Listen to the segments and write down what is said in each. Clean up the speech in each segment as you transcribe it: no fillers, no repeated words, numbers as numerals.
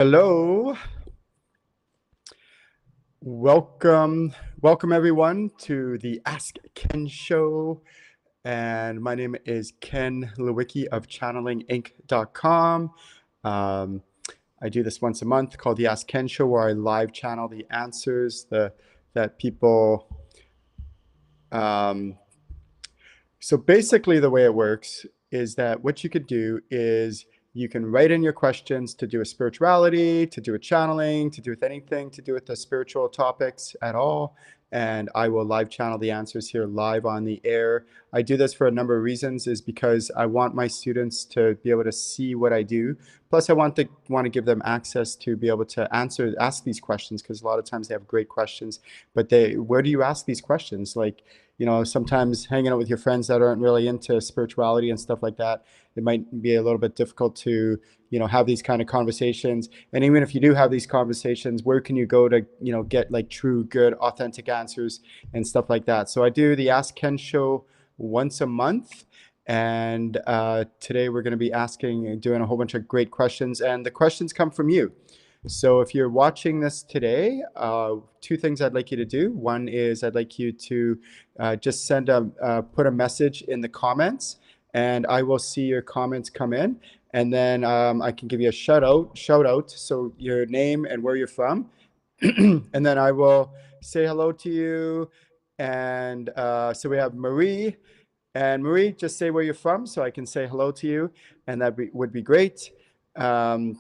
Hello, welcome everyone to the Ask Ken show. And my name is Ken Lewicki of channelinginc.com. I do this once a month called the Ask Ken show, where I live channel the answers that people. So basically, the way it works is that what you could do is you can write in your questions to do with spirituality, to do with channeling, to do with anything to do with the spiritual topics at all. And I will live channel the answers here live on the air. I do this for a number of reasons, is because I want my students to be able to see what I do. Plus, I want to give them access to be able to ask these questions, because a lot of times they have great questions, but where do you ask these questions? Like, sometimes hanging out with your friends that aren't really into spirituality and stuff like that, it might be a little bit difficult to, have these kind of conversations. And even if you do have these conversations, where can you go to, get like true, good, authentic answers and stuff like that? So I do the Ask Ken show once a month. And today we're going to be doing a whole bunch of great questions. And the questions come from you. So if you're watching this today, two things I'd like you to do. One is I'd like you to just put a message in the comments, and I will see your comments come in. And then I can give you a shout out. So your name and where you're from. And then I will say hello to you. And so we have Marie. And Marie, just say where you're from so I can say hello to you. And would be great. And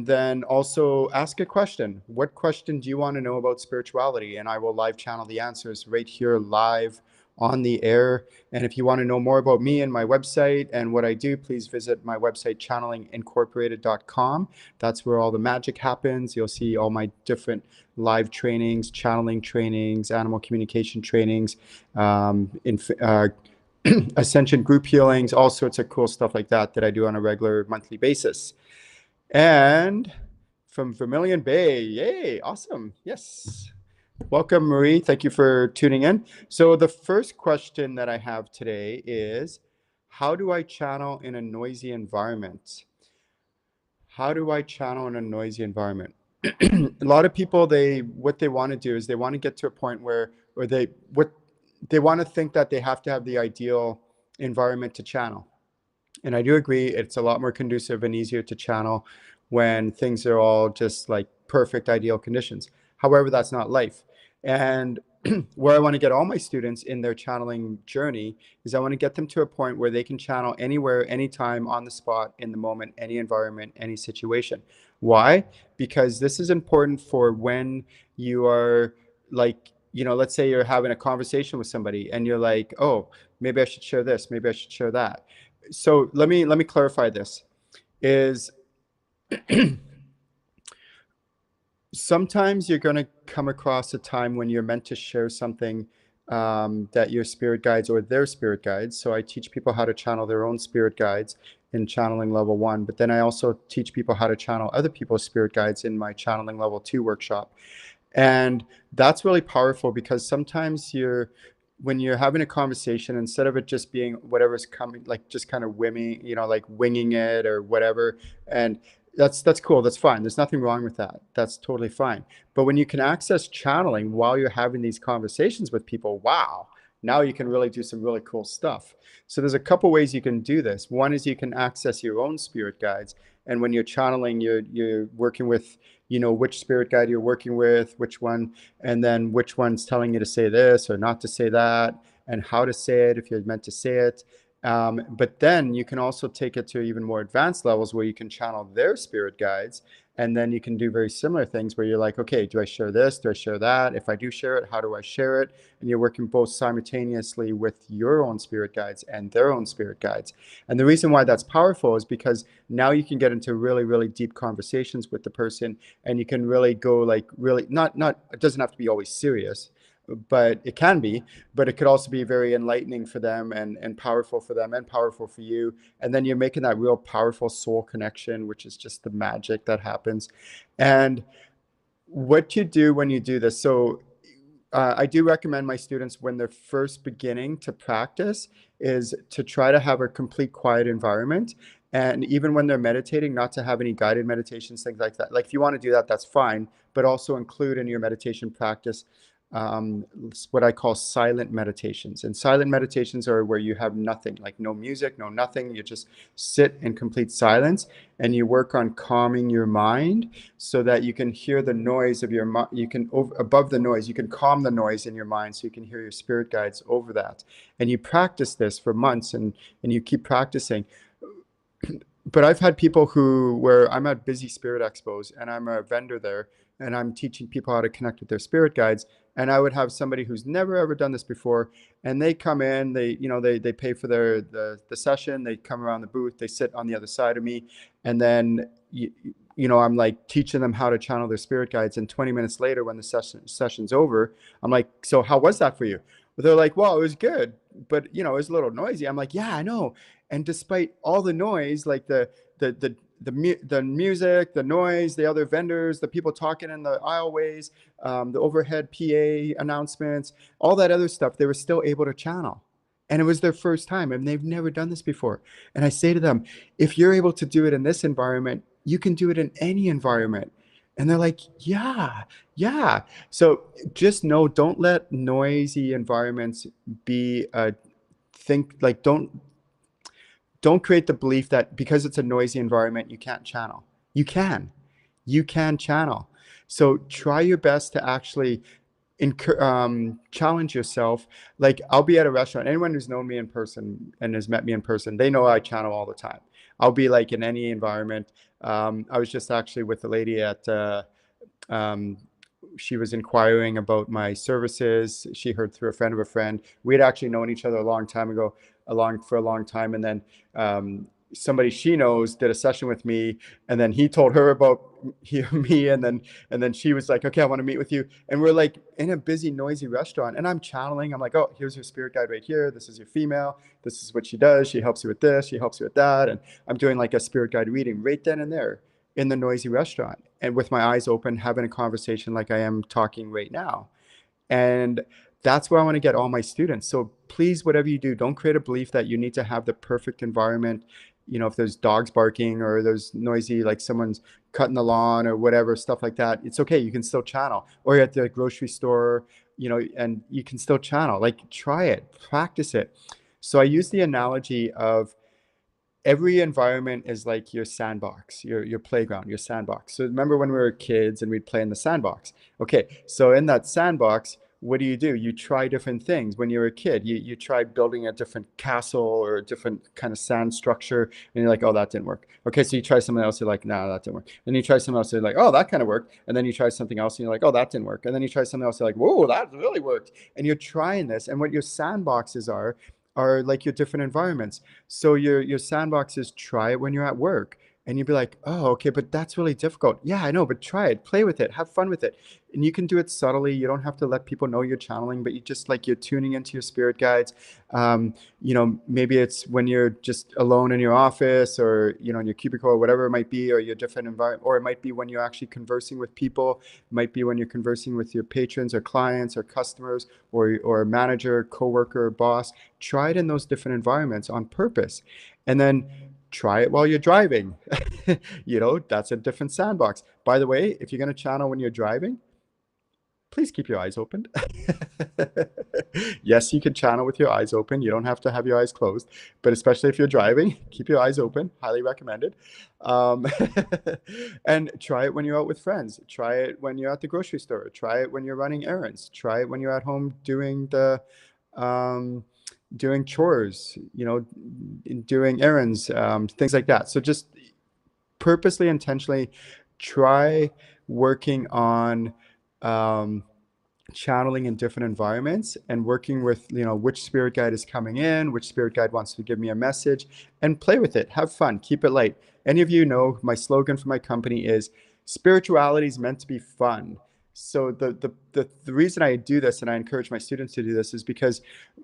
then also ask a question. What question do you want to know about spirituality? And I will live channel the answers right here live on the air. And if you want to know more about me and my website and what I do, please visit my website, channelingincorporated.com. That's where all the magic happens. You'll see all my different live trainings, channeling trainings, animal communication trainings, Ascension Group Healings, all sorts of cool stuff like that I do on a regular monthly basis. And from Vermilion Bay, yay, awesome, yes. Welcome, Marie. Thank you for tuning in. So the first question that I have today is, how do I channel in a noisy environment? How do I channel in a noisy environment? A lot of people, what they want to do is they want to get to a point where they want to think that they have to have the ideal environment to channel. And I do agree, it's a lot more conducive and easier to channel when things are all just like perfect, ideal conditions. However, that's not life. And where I want to get all my students in their channeling journey is I want to get them to a point where they can channel anywhere, anytime, on the spot, in the moment, any environment, any situation. Why? Because this is important for when you are like, let's say you're having a conversation with somebody and you're like, oh, maybe I should share this, maybe I should share that. So let me clarify this. Is sometimes you're going to come across a time when you're meant to share something that your spirit guides or their spirit guides. So I teach people how to channel their own spirit guides in channeling level 1, but then I also teach people how to channel other people's spirit guides in my channeling level 2 workshop. And that's really powerful, because sometimes when you're having a conversation, instead of it just being whatever's coming, like just kind of like winging it or whatever, and that's cool, that's fine, there's nothing wrong with that, that's totally fine. But when you can access channeling while you're having these conversations with people, wow, now you can really do some really cool stuff. So there's a couple ways you can do this. One is you can access your own spirit guides, and when you're channeling, you're working with which spirit guide you're working with, which one, and then which one's telling you to say this or not to say that, and how to say it if you're meant to say it. But then you can also take it to even more advanced levels where you can channel their spirit guides. And then you can do very similar things where you're like, okay, do I share this? Do I share that? If I do share it, how do I share it? And you're working both simultaneously with your own spirit guides and their own spirit guides. And the reason why that's powerful is because now you can get into really, really deep conversations with the person, and you can really go like really not, it doesn't have to be always serious, but it can be, but it could also be very enlightening for them and powerful for them and powerful for you. And then you're making that real powerful soul connection, which is just the magic that happens. And what you do when you do this, so I do recommend my students, when they're first beginning to practice, is to try to have a complete quiet environment. And even when they're meditating, not to have any guided meditations, things like that. Like if you want to do that, that's fine, but also include in your meditation practice what I call silent meditations. And silent meditations are where you have nothing, like no music, no nothing. You just sit in complete silence and you work on calming your mind so that you can hear the noise of your mind. You can, above the noise, you can calm the noise in your mind so you can hear your spirit guides over that. And you practice this for months and you keep practicing. But I've had people where I'm at busy spirit expos and I'm a vendor there and I'm teaching people how to connect with their spirit guides. And I would have somebody who's never ever done this before, and they come in, they pay for the session, they come around the booth, they sit on the other side of me, and then I'm like teaching them how to channel their spirit guides. And 20 minutes later, when the session's over, I'm like, so how was that for you? But they're like, well, it was good, but it was a little noisy. I'm like, yeah, I know. And despite all the noise, like the music, the noise, the other vendors, the people talking in the aisleways, the overhead PA announcements, all that other stuff, they were still able to channel. And it was their first time and they've never done this before. And I say to them, if you're able to do it in this environment, you can do it in any environment. And they're like, yeah, yeah. So just know, don't let noisy environments be a think, like don't create the belief that because it's a noisy environment, you can't channel. You can channel. So try your best to actually challenge yourself. Like I'll be at a restaurant. Anyone who's known me in person and has met me in person, they know I channel all the time. I'll be like in any environment. I was just actually with a lady at she was inquiring about my services. She heard through a friend of a friend. We had actually known each other a long time ago, for a long time. And then somebody she knows did a session with me, and then he told her about me, and then she was like, okay, I want to meet with you. And we're like in a busy, noisy restaurant, and I'm channeling. I'm like, oh, here's your spirit guide right here. This is your female. This is what she does. She helps you with this. She helps you with that. And I'm doing like a spirit guide reading right then and there in the noisy restaurant, and with my eyes open, having a conversation like I am talking right now. And that's where I want to get all my students. So please, whatever you do, don't create a belief that you need to have the perfect environment. If there's dogs barking or there's noisy, like someone's cutting the lawn or whatever, stuff like that, it's okay. You can still channel. Or you're at the grocery store, and you can still channel. Like try it, practice it. So I use the analogy of every environment is like your sandbox, your playground, your sandbox. So remember when we were kids and we'd play in the sandbox? Okay, so in that sandbox, what do? You try different things. When you're a kid, you try building a different castle or a different kind of sand structure, and you're like, oh, that didn't work. Okay, so you try something else, you're like, nah, that didn't work. Then you try something else, you're like, oh, that kind of worked. And then you try something else, and you're like, oh, that didn't work. And then you try something else, you're like, whoa, that really worked. And you're trying this, and what your sandboxes are like your different environments. So your sandboxes, try it when you're at work. And you'd be like, oh, okay, but that's really difficult. Yeah, I know, but try it, play with it, have fun with it. And you can do it subtly. You don't have to let people know you're channeling, but you just like you're tuning into your spirit guides. Maybe it's when you're just alone in your office or, in your cubicle or whatever it might be, or your different environment, or it might be when you're actually conversing with people. It might be when you're conversing with your patrons or clients or customers or a manager, coworker, or boss. Try it in those different environments on purpose. And then try it while you're driving. That's a different sandbox. By the way, if you're going to channel when you're driving, please keep your eyes open. Yes, you can channel with your eyes open. You don't have to have your eyes closed, but especially if you're driving, keep your eyes open. Highly recommended. And try it when you're out with friends. Try it when you're at the grocery store. Try it when you're running errands. Try it when you're at home doing doing chores, doing errands, things like that. So just purposely, intentionally try working on channeling in different environments and working with, which spirit guide is coming in, which spirit guide wants to give me a message, and play with it. Have fun. Keep it light. Any of you know my slogan for my company is spirituality is meant to be fun. So the reason I do this and I encourage my students to do this is because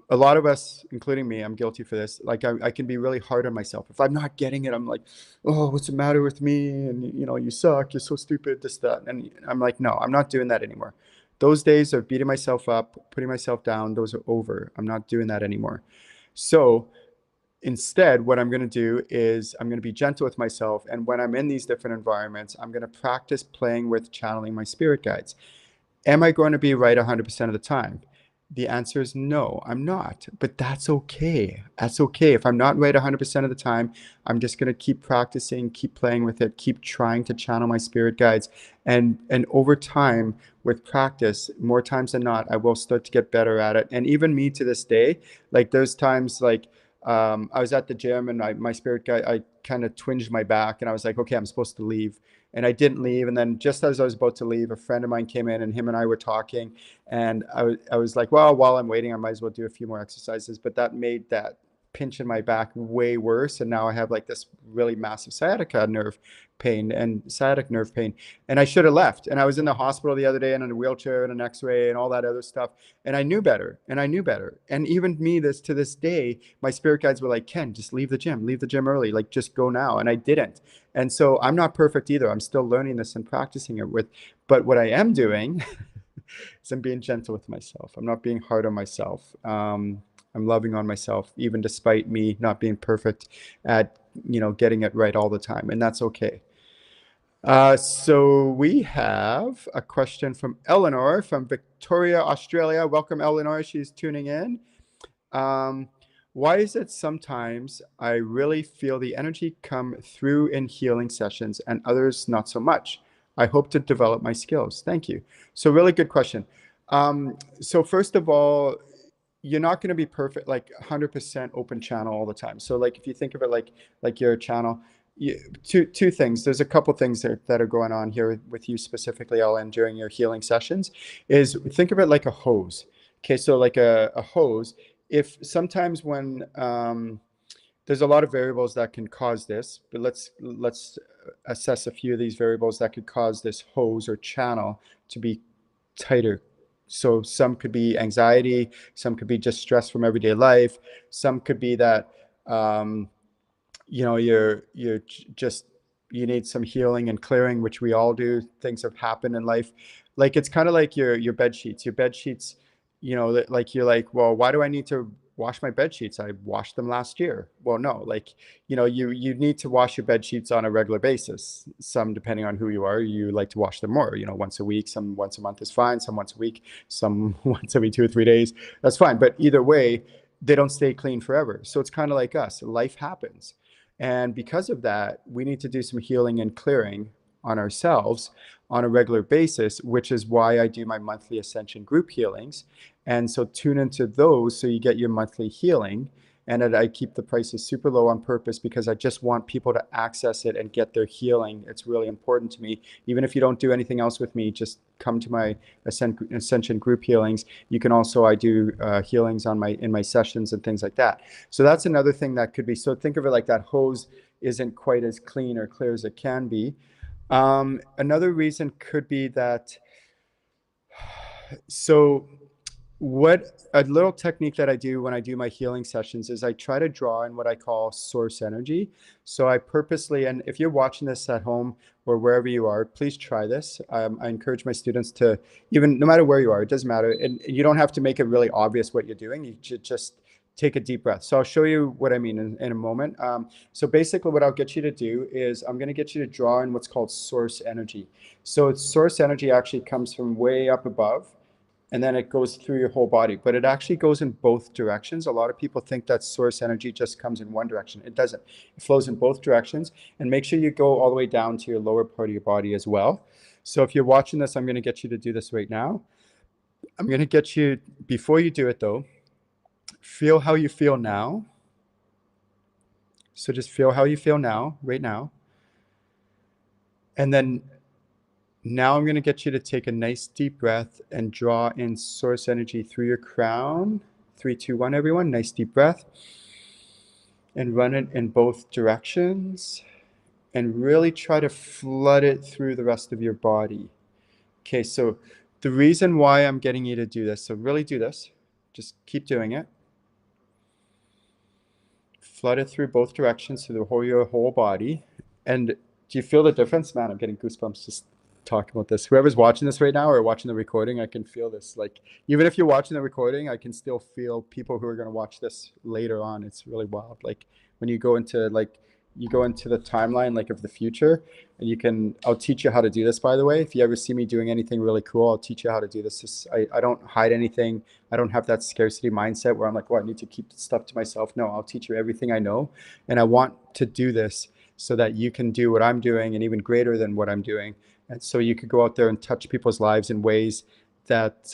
a lot of us, including me, I'm guilty for this. Like I can be really hard on myself. If I'm not getting it, I'm like, oh, what's the matter with me? And you suck. You're so stupid, this, that. And I'm like, no, I'm not doing that anymore. Those days of beating myself up, putting myself down, those are over. I'm not doing that anymore. So instead, what I'm going to do is I'm going to be gentle with myself. And when I'm in these different environments, I'm going to practice playing with channeling my spirit guides. Am I going to be right 100% of the time? The answer is no, I'm not. But that's okay. That's okay. If I'm not right 100% of the time, I'm just going to keep practicing, keep playing with it, keep trying to channel my spirit guides. And over time, with practice, more times than not, I will start to get better at it. And even me to this day, like those times, like I was at the gym and my spirit guide, I kind of twinged my back and I was like, okay, I'm supposed to leave. And I didn't leave. And then just as I was about to leave, a friend of mine came in and him and I were talking. And I was like, well, while I'm waiting, I might as well do a few more exercises. But that made that pinch in my back way worse. And now I have like this really massive sciatica nerve pain and sciatic nerve pain. And I should have left. And I was in the hospital the other day and in a wheelchair and an x-ray and all that other stuff. And I knew better. And I knew better. And even me, to this day, my spirit guides were like, Ken, just leave the gym early. Like, just go now. And I didn't. And so I'm not perfect either. I'm still learning this and practicing it but what I am doing is I'm being gentle with myself. I'm not being hard on myself. I'm loving on myself, even despite me not being perfect at, getting it right all the time. And that's okay. So we have a question from Eleanor from Victoria, Australia. Welcome, Eleanor. She's tuning in. Why is it sometimes I really feel the energy come through in healing sessions and others not so much? I hope to develop my skills. Thank you. So really good question. So first of all, you're not going to be perfect, like 100% open channel all the time. So like if you think of it like your channel, two things. There's a couple things that are going on here with you specifically, Ellen, during your healing sessions. Is think of it like a hose. Okay, so like a hose. If sometimes when there's a lot of variables that can cause this, but let's assess a few of these variables that could cause this hose or channel to be tighter. So some could be anxiety, some could be just stress from everyday life, some could be that you're just you need some healing and clearing, which we all do. Things have happened in life. Like it's kind of like your bed sheets. Your bed sheets, like you're like, well, why do I need to wash my bed sheets? I washed them last year. Well, no, like, you need to wash your bed sheets on a regular basis. Some, depending on who you are, you like to wash them more, once a week, some once a month is fine, some once a week, some once every 2 or 3 days. That's fine. But either way, they don't stay clean forever. So it's kind of like us. Life happens. And because of that, we need to do some healing and clearing on ourselves on a regular basis, which is why I do my monthly Ascension Group Healings. And so tune into those so you get your monthly healing. And I keep the prices super low on purpose because I just want people to access it and get their healing. It's really important to me. Even if you don't do anything else with me, just come to my Ascension Group Healings. You can also, I do healings in my sessions and things like that. So that's another thing that could be. So think of it like that hose isn't quite as clean or clear as it can be. Another reason could be that, so what a little technique that I do when I do my healing sessions is I try to draw in what I call source energy. So I purposely, and if you're watching this at home or wherever you are, please try this. I encourage my students to, even no matter where you are, it doesn't matter. And you don't have to make it really obvious what you're doing. You should just take a deep breath. So I'll show you what I mean in a moment. So basically what I'll get you to do is I'm going to get you to draw in what's called source energy. So source energy actually comes from way up above, and then it goes through your whole body, but it actually goes in both directions. A lot of people think that source energy just comes in one direction. It doesn't. It flows in both directions. And make sure you go all the way down to your lower part of your body as well. So if you're watching this, I'm going to get you to do this right now. I'm going to get you, before you do it though, feel how you feel now. So just feel how you feel now, right now. And then now I'm going to get you to take a nice deep breath and draw in source energy through your crown. 3, 2, 1, everyone. Nice deep breath. And run it in both directions. And really try to flood it through the rest of your body. Okay, so the reason why I'm getting you to do this, so really do this. Just keep doing it. Flood it through both directions, through your whole body. And do you feel the difference? Man, I'm getting goosebumps just talk about this. Whoever's watching this right now or watching the recording, I can feel this. Like, even if you're watching the recording, I can still feel people who are going to watch this later on. It's really wild. Like, when you go into the timeline, like, of the future, and I'll teach you how to do this, by the way. If you ever see me doing anything really cool, I'll teach you how to do this. I don't hide anything. I don't have that scarcity mindset where I'm like, I need to keep stuff to myself. No, I'll teach you everything I know. And I want to do this so that you can do what I'm doing and even greater than what I'm doing. And so you could go out there and touch people's lives in ways that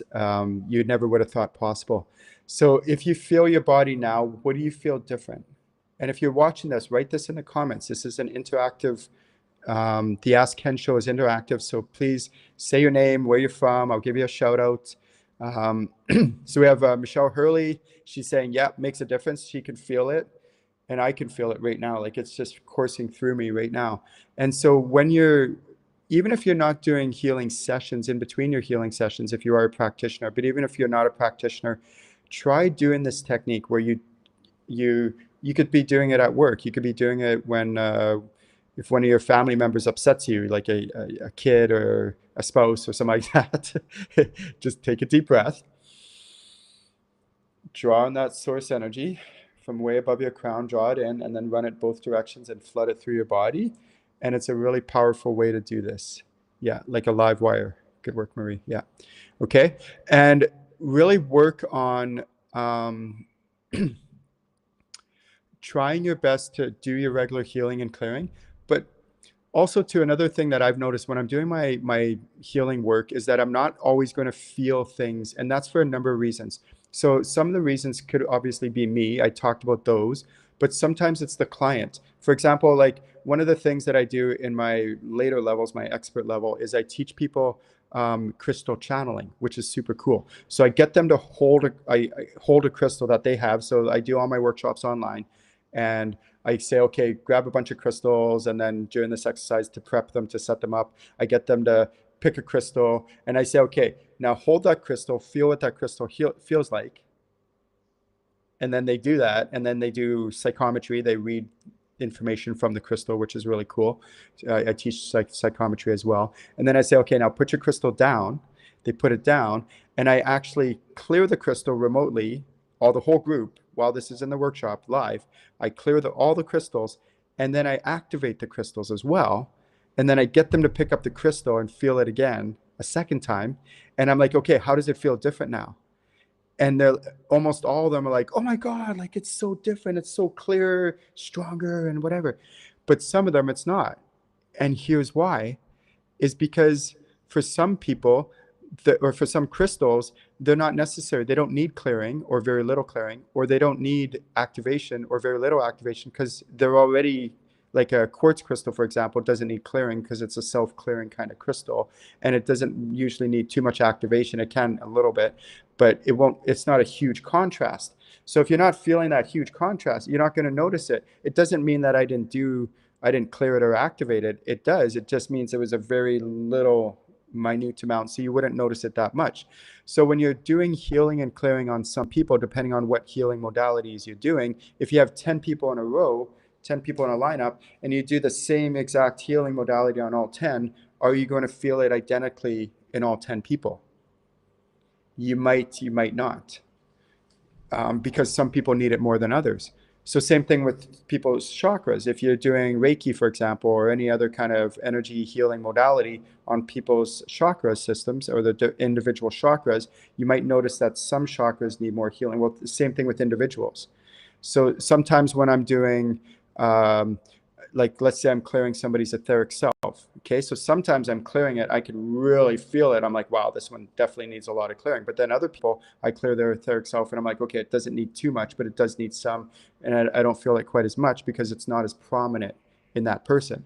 you never would have thought possible. So if you feel your body now, what do you feel different? And if you're watching this, write this in the comments. This is an interactive, the Ask Ken show is interactive. So please say your name, where you're from. I'll give you a shout out. So we have Michelle Hurley. She's saying, yeah, makes a difference. She can feel it. And I can feel it right now. Like, it's just coursing through me right now. And so even if you're not doing healing sessions in between your healing sessions, if you are a practitioner, but even if you're not a practitioner, try doing this technique where you could be doing it at work. You could be doing it when, if one of your family members upsets you, like a kid or a spouse or something like that. Just take a deep breath. Draw on that source energy from way above your crown, draw it in, and then run it both directions and flood it through your body. And it's a really powerful way to do this. Yeah, like a live wire. Good work, Marie. Yeah. Okay. And really work on trying your best to do your regular healing and clearing. But also, too, another thing that I've noticed when I'm doing my healing work is that I'm not always going to feel things. And that's for a number of reasons. So some of the reasons could obviously be me. I talked about those. But sometimes it's the client. For example, like, one of the things that I do in my later levels, my expert level, is I teach people crystal channeling, which is super cool. So I get them to hold a crystal that they have. So I do all my workshops online, and I say, okay, grab a bunch of crystals, and then during this exercise, to prep them, to set them up, I get them to pick a crystal, and I say, okay, now hold that crystal, feel what that crystal feels like. And then they do that, and then they do psychometry. They read information from the crystal, which is really cool. I teach psychometry as well. And then I say, okay, now put your crystal down. They put it down, and I actually clear the crystal remotely, the whole group, while this is in the workshop live. I clear all the crystals, and then I activate the crystals as well. And then I get them to pick up the crystal and feel it again a second time. And I'm like, okay, how does it feel different now? And they're almost all of them are like, oh my God, like, it's so different. It's so clear, stronger, and whatever. But some of them, it's not. And here's why, is because for some people, or for some crystals, they're not necessary. They don't need clearing or very little clearing, or they don't need activation or very little activation, because they're already, like a quartz crystal, for example, doesn't need clearing because it's a self-clearing kind of crystal, and it doesn't usually need too much activation. It can a little bit, but it's not a huge contrast. So if you're not feeling that huge contrast, you're not going to notice it. It doesn't mean that I didn't clear it or activate it. It does. It just means it was a very little minute amount, so you wouldn't notice it that much. So when you're doing healing and clearing on some people, depending on what healing modalities you're doing, if you have 10 people in a row, 10 people in a lineup, and you do the same exact healing modality on all 10, are you going to feel it identically in all 10 people? You might not, because some people need it more than others. So same thing with people's chakras. If you're doing Reiki, for example, or any other kind of energy healing modality on people's chakra systems or the individual chakras, you might notice that some chakras need more healing. Well, the same thing with individuals. So sometimes when I'm doing, like, let's say I'm clearing somebody's etheric self. Okay, so sometimes I'm clearing it, I can really feel it. I'm like, wow, this one definitely needs a lot of clearing. But then other people, I clear their etheric self, and I'm like, okay, it doesn't need too much, but it does need some, and I don't feel it quite as much because it's not as prominent in that person.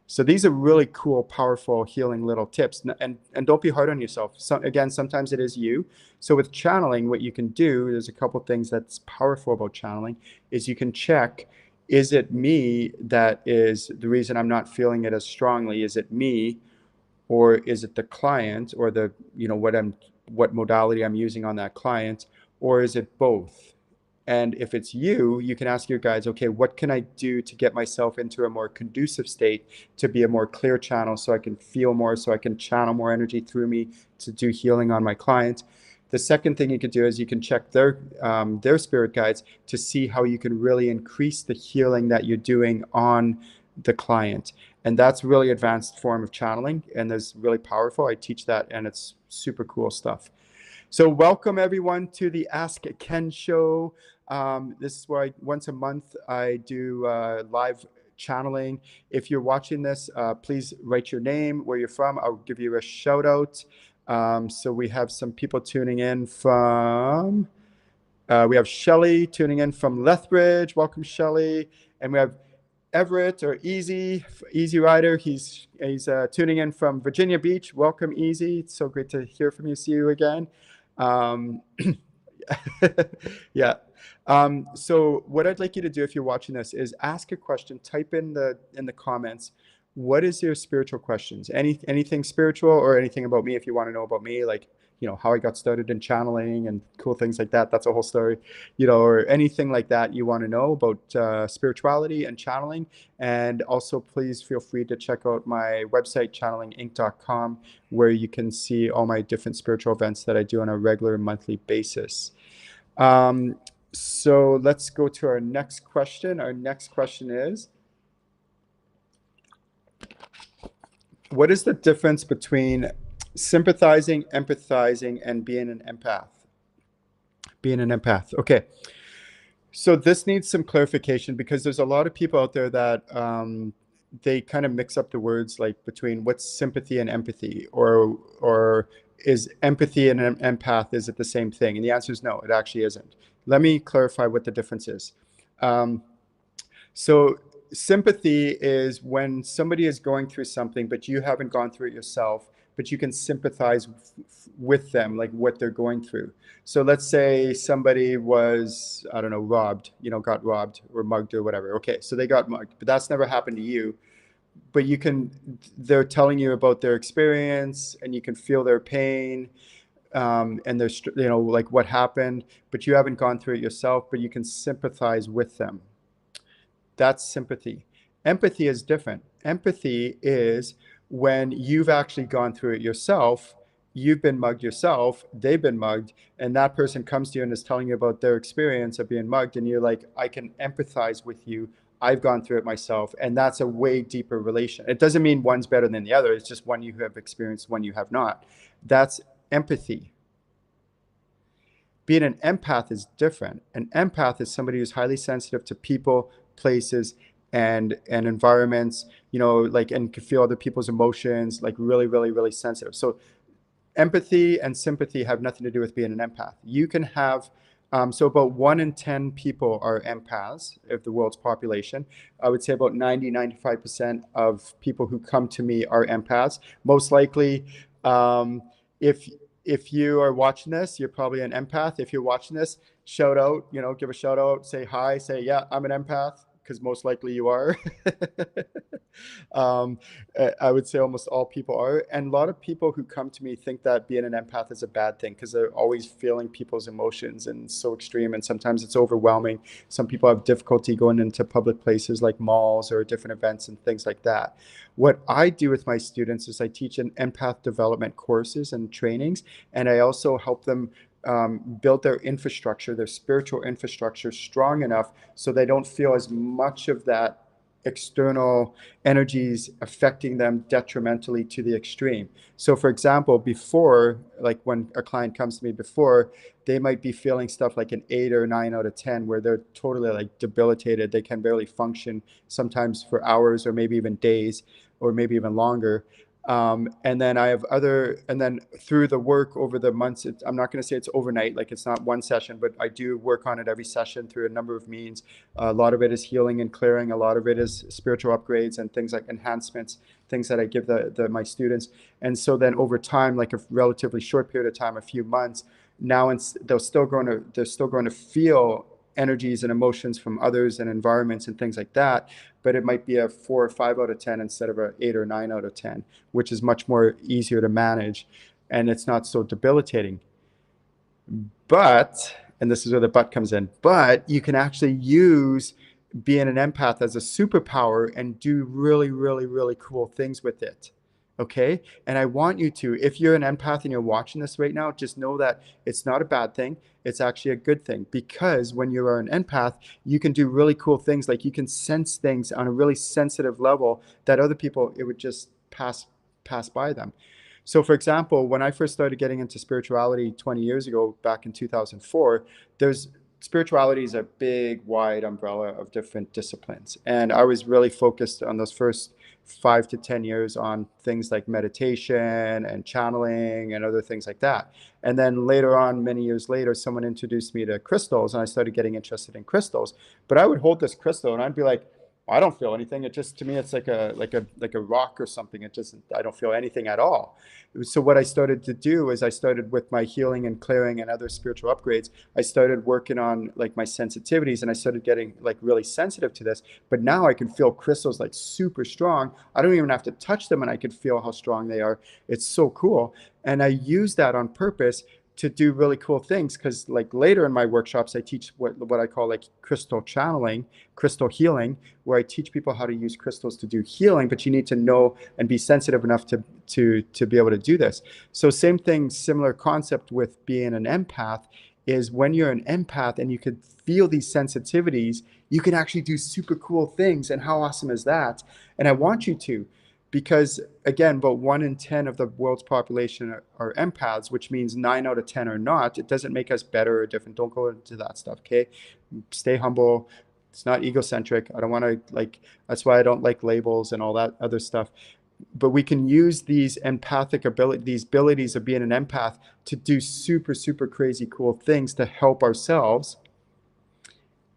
So these are really cool, powerful, healing little tips. And don't be hard on yourself. So again, sometimes it is you. So with channeling, what you can do, there's a couple things that's powerful about channeling, is you can check, is it me that is the reason I'm not feeling it as strongly? Is it me, or is it the client, or what modality I'm using on that client, or is it both? And if it's you, you can ask your guides, okay, what can I do to get myself into a more conducive state, to be a more clear channel so I can feel more, so I can channel more energy through me to do healing on my clients. The second thing you could do is you can check their spirit guides to see how you can really increase the healing that you're doing on the client. And that's really advanced form of channeling, and it's really powerful. I teach that, and it's super cool stuff. So welcome everyone to the Ask Ken show. This is where once a month I do live channeling. If you're watching this, please write your name, where you're from. I'll give you a shout out. So we have some people tuning in from, we have Shelly tuning in from Lethbridge. Welcome, Shelly. And we have Everett or Easy Rider. He's tuning in from Virginia Beach. Welcome, Easy. It's so great to hear from you. See you again. Yeah. So what I'd like you to do if you're watching this is ask a question. Type in the comments. What is your spiritual questions? Anything spiritual or anything about me? If you want to know about me, like, you know, how I got started in channeling and cool things like that. That's a whole story, you know, or anything like that you want to know about spirituality and channeling. And also, please feel free to check out my website, channelinginc.com, where you can see all my different spiritual events that I do on a regular monthly basis. So let's go to our next question. Our next question is, what is the difference between sympathizing, empathizing, and being an empath? Being an empath. Okay. So this needs some clarification, because there's a lot of people out there that they kind of mix up the words, like between what's sympathy and empathy, or is empathy and an empath, is it the same thing? And the answer is no, it actually isn't. Let me clarify what the difference is. So sympathy is when somebody is going through something, but you haven't gone through it yourself, but you can sympathize with them, like what they're going through. So let's say somebody was, I don't know, robbed, you know, got robbed or mugged or whatever. Okay, so they got mugged, but that's never happened to you. But you can, they're telling you about their experience, and you can feel their pain, and there's, you know, like what happened, but you haven't gone through it yourself, but you can sympathize with them. That's sympathy. Empathy is different. Empathy is when you've actually gone through it yourself, you've been mugged yourself, they've been mugged, and that person comes to you and is telling you about their experience of being mugged, and you're like, I can empathize with you. I've gone through it myself. And that's a way deeper relation. It doesn't mean one's better than the other. It's just one you have experienced, one you have not. That's empathy. Being an empath is different. An empath is somebody who's highly sensitive to people, places, and environments, you know, like, and can feel other people's emotions, like really, really, really sensitive. So empathy and sympathy have nothing to do with being an empath. You can have, so about 1 in 10 people are empaths of the world's population. I would say about 90-95% of people who come to me are empaths. Most likely, if you are watching this, you're probably an empath. If you're watching this, shout out, you know, give a shout out, say hi, say, yeah, I'm an empath, because most likely you are. I would say almost all people are. And a lot of people who come to me think that being an empath is a bad thing, because they're always feeling people's emotions, and so extreme, and sometimes it's overwhelming. Some people have difficulty going into public places like malls or different events and things like that. What I do with my students is I teach an empath development courses and trainings, and I also help them build their infrastructure, their spiritual infrastructure, strong enough so they don't feel as much of that external energies affecting them detrimentally to the extreme. So for example, before, like when a client comes to me before, they might be feeling stuff like an 8 or 9 out of 10, where they're totally like debilitated. They can barely function, sometimes for hours or maybe even days or maybe even longer. And then I have and then through the work over the months, I'm not going to say it's overnight, like it's not one session, but I do work on it every session through a number of means. A lot of it is healing and clearing. A lot of it is spiritual upgrades and things like enhancements, things that I give my students. And so then over time, like a relatively short period of time, a few months, now they're still going to feel energies and emotions from others and environments and things like that, but it might be a 4 or 5 out of 10 instead of an 8 or 9 out of 10, which is much more easier to manage, and it's not so debilitating. But And this is where the but comes in. But you can actually use being an empath as a superpower and do really, really, really cool things with it. Okay. And I want you to, if you're an empath and you're watching this right now, just know that it's not a bad thing. It's actually a good thing, because when you are an empath, you can do really cool things. Like you can sense things on a really sensitive level that other people, it would just pass by them. So for example, when I first started getting into spirituality 20 years ago, back in 2004, there's spirituality is a big, wide umbrella of different disciplines. And I was really focused on those first 5 to 10 years on things like meditation and channeling and other things like that. And then later on, many years later, someone introduced me to crystals, and I started getting interested in crystals. But I would hold this crystal and I'd be like, I don't feel anything. It just, to me, it's like a rock or something. It just, I don't feel anything at all. So what I started to do is I started with my healing and clearing and other spiritual upgrades. I started working on like my sensitivities, and I started getting like really sensitive to this. But now I can feel crystals like super strong. I don't even have to touch them and I can feel how strong they are. It's so cool. And I use that on purpose to do really cool things, because like later in my workshops I teach what I call like crystal channeling, crystal healing, where I teach people how to use crystals to do healing, but you need to know and be sensitive enough to be able to do this. So same thing, similar concept with being an empath, is when you're an empath and you can feel these sensitivities, you can actually do super cool things. And how awesome is that? And I want you to, because again, about 1 in 10 of the world's population are empaths, which means 9 out of 10 are not. It doesn't make us better or different. Don't go into that stuff, okay? Stay humble. It's not egocentric. I don't want to like, that's why I don't like labels and all that other stuff. But we can use these empathic ability, these abilities of being an empath, to do super, super crazy cool things to help ourselves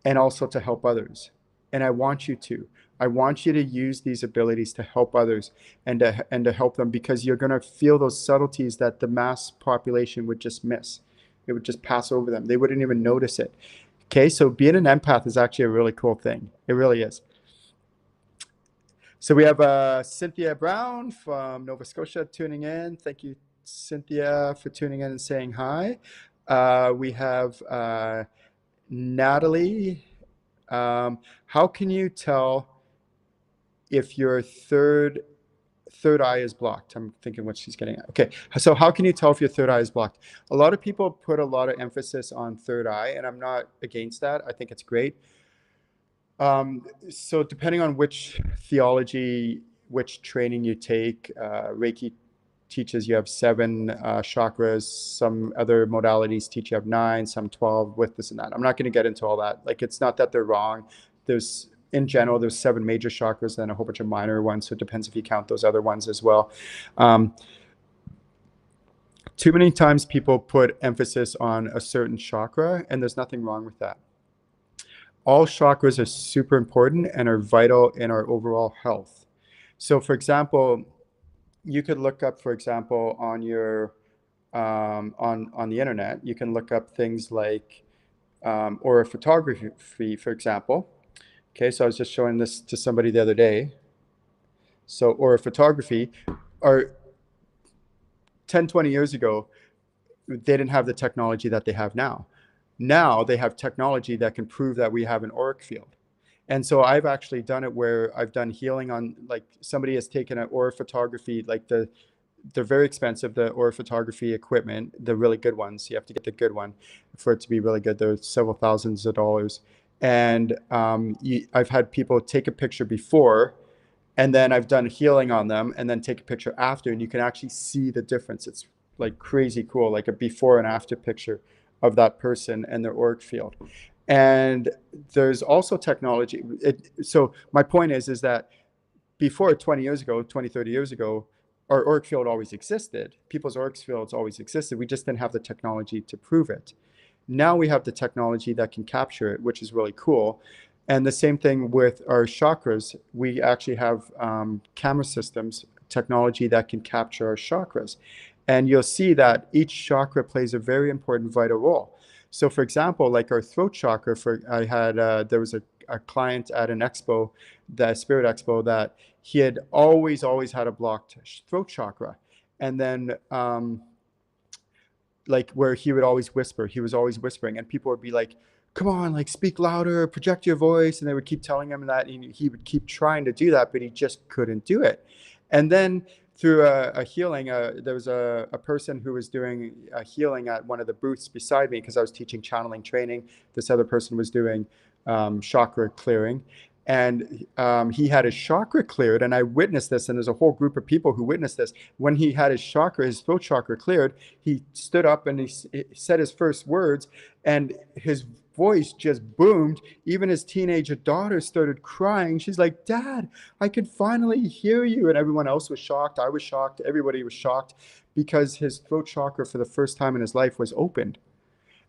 and also to help others. And I want you to. I want you to use these abilities to help others and to help them, because you're going to feel those subtleties that the mass population would just miss. It would just pass over them. They wouldn't even notice it. Okay, so being an empath is actually a really cool thing. It really is. So we have Cynthia Brown from Nova Scotia tuning in. Thank you, Cynthia, for tuning in and saying hi. We have Natalie. How can you tell if your third eye is blocked? I'm thinking what she's getting at. Okay, so how can you tell if your third eye is blocked? A lot of people put a lot of emphasis on third eye, and I'm not against that. I think it's great. So depending on which theology, which training you take, Reiki teaches you have 7 chakras. Some other modalities teach you have 9, some 12, with this and that. I'm not going to get into all that. Like, it's not that they're wrong. In general, there's 7 major chakras and a whole bunch of minor ones. So it depends if you count those other ones as well. Too many times people put emphasis on a certain chakra, and there's nothing wrong with that. All chakras are super important and are vital in our overall health. So for example, you could look up, for example, on your on the internet, you can look up things like aura photography, for example. Okay, so I was just showing this to somebody the other day. So aura photography, or 10, 20 years ago, they didn't have the technology that they have now. Now they have technology that can prove that we have an auric field. And so I've actually done it where I've done healing on, like, somebody has taken an aura photography, like they're very expensive, the aura photography equipment, the really good ones. You have to get the good one for it to be really good. They're several thousands of dollars. And I've had people take a picture before, and then I've done healing on them, and then take a picture after, and you can actually see the difference. It's like crazy cool, like a before and after picture of that person and their auric field. And there's also technology. So my point is that before 20 years ago, 20, 30 years ago, our auric field always existed. People's auric fields always existed. We just didn't have the technology to prove it. Now we have the technology that can capture it, which is really cool. And the same thing with our chakras. We actually have camera systems, technology that can capture our chakras. And you'll see that each chakra plays a very important, vital role. So for example, like our throat chakra, there was a client at an expo, the Spirit Expo, that he had always had a blocked throat chakra. And then like where he would always whisper. He was always whispering, and people would be like, come on, like speak louder, project your voice. And they would keep telling him that, and he would keep trying to do that, but he just couldn't do it. And then through a healing, there was a person who was doing a healing at one of the booths beside me, because I was teaching channeling training. This other person was doing chakra clearing. And he had his chakra cleared, and I witnessed this, and there's a whole group of people who witnessed this. When he had his throat chakra cleared, he stood up and he said his first words, and his voice just boomed. Even his teenage daughter started crying. She's like, Dad, I could finally hear you. And everyone else was shocked. I was shocked. Everybody was shocked, because his throat chakra for the first time in his life was opened.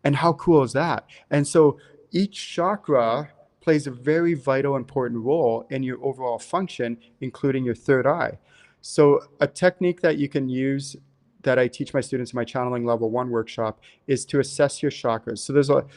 And how cool is that? And so each chakra plays a very vital, important role in your overall function, including your third eye. So a technique that you can use, that I teach my students in my channeling level 1 workshop, is to assess your chakras. So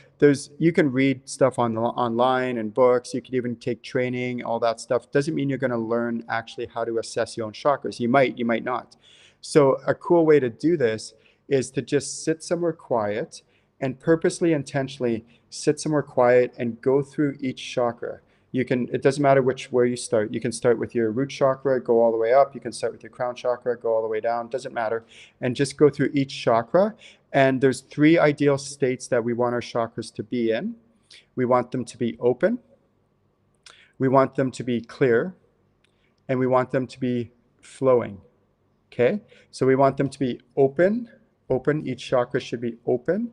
you can read stuff online and books. You can even take training, all that stuff. Doesn't mean you're going to learn actually how to assess your own chakras. You might not. So a cool way to do this is to just sit somewhere quiet and purposely, intentionally sit somewhere quiet and go through each chakra. It doesn't matter where you start. You can start with your root chakra, go all the way up. You can start with your crown chakra, go all the way down. Doesn't matter. And just go through each chakra. And there's 3 ideal states that we want our chakras to be in. We want them to be open. We want them to be clear. And we want them to be flowing. Okay? So we want them to be open. Each chakra should be open.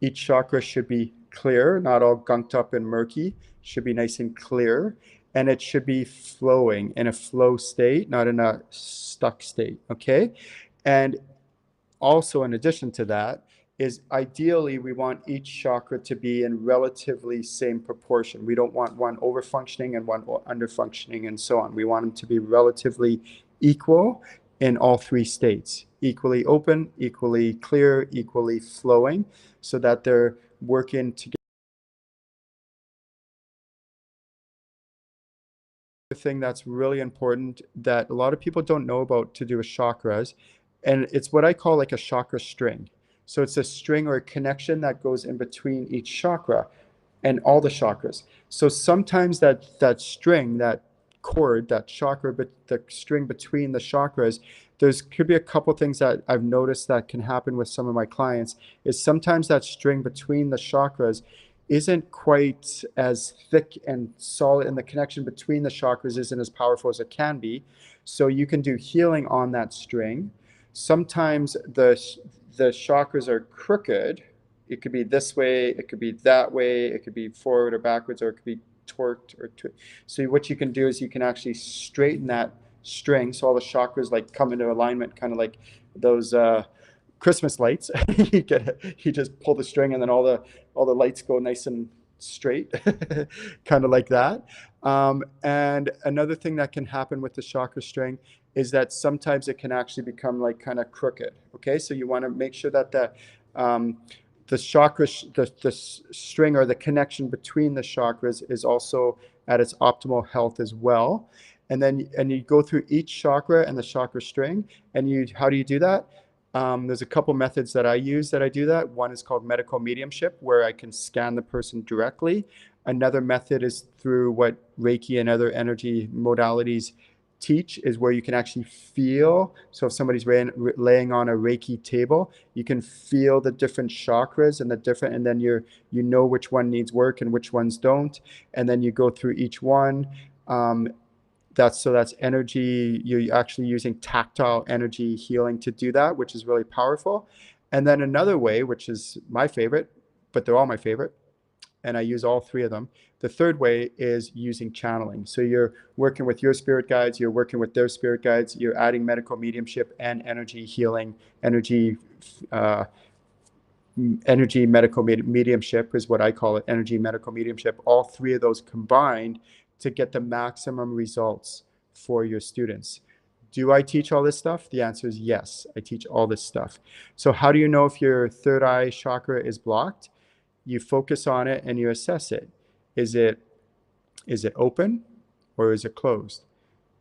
Each chakra should be clear, not all gunked up and murky. Should be nice and clear. And it should be flowing in a flow state, not in a stuck state. Okay? And also, in addition to that, is ideally we want each chakra to be in relatively same proportion. We don't want one over-functioning and one under-functioning and so on. We want them to be relatively equal in all 3 states. Equally open, equally clear, equally flowing, so that they're working together. The thing that's really important that a lot of people don't know about to do with chakras, and it's what I call like a chakra string. So it's a string or a connection that goes in between each chakra and all the chakras. So sometimes that string, that cord, that chakra, but the string between the chakras, could be a couple things that I've noticed that can happen with some of my clients, is sometimes that string between the chakras isn't quite as thick and solid, and the connection between the chakras isn't as powerful as it can be. So you can do healing on that string. Sometimes the chakras are crooked. It could be this way, it could be that way, it could be forward or backwards, or it could be torqued or so what you can do is you can actually straighten that string, so all the chakras like come into alignment, kind of like those Christmas lights. You just pull the string, and then all the lights go nice and straight, kind of like that. And another thing that can happen with the chakra string is that sometimes it can actually become like kind of crooked. Okay, so you want to make sure that the chakra, the string or the connection between the chakras is also at its optimal health as well. And you go through each chakra and the chakra string, and how do you do that? There's a couple methods that I use that I do that. One is called medical mediumship, where I can scan the person directly. Another method is through what Reiki and other energy modalities teach, is where you can actually feel. So if somebody's laying on a Reiki table, you can feel the different chakras and then you know which one needs work and which ones don't. And then you go through each one. That's energy. You're actually using tactile energy healing to do that, which is really powerful. And then another way, which is my favorite, but they're all my favorite, and I use all 3 of them. The third way is using channeling. So you're working with your spirit guides, you're working with their spirit guides, you're adding medical mediumship and energy healing, energy medical mediumship is what I call it, energy medical mediumship. All 3 of those combined to get the maximum results for your students. Do I teach all this stuff? The answer is yes, I teach all this stuff. So how do you know if your third eye chakra is blocked? You focus on it and you assess it. Is it open or is it closed?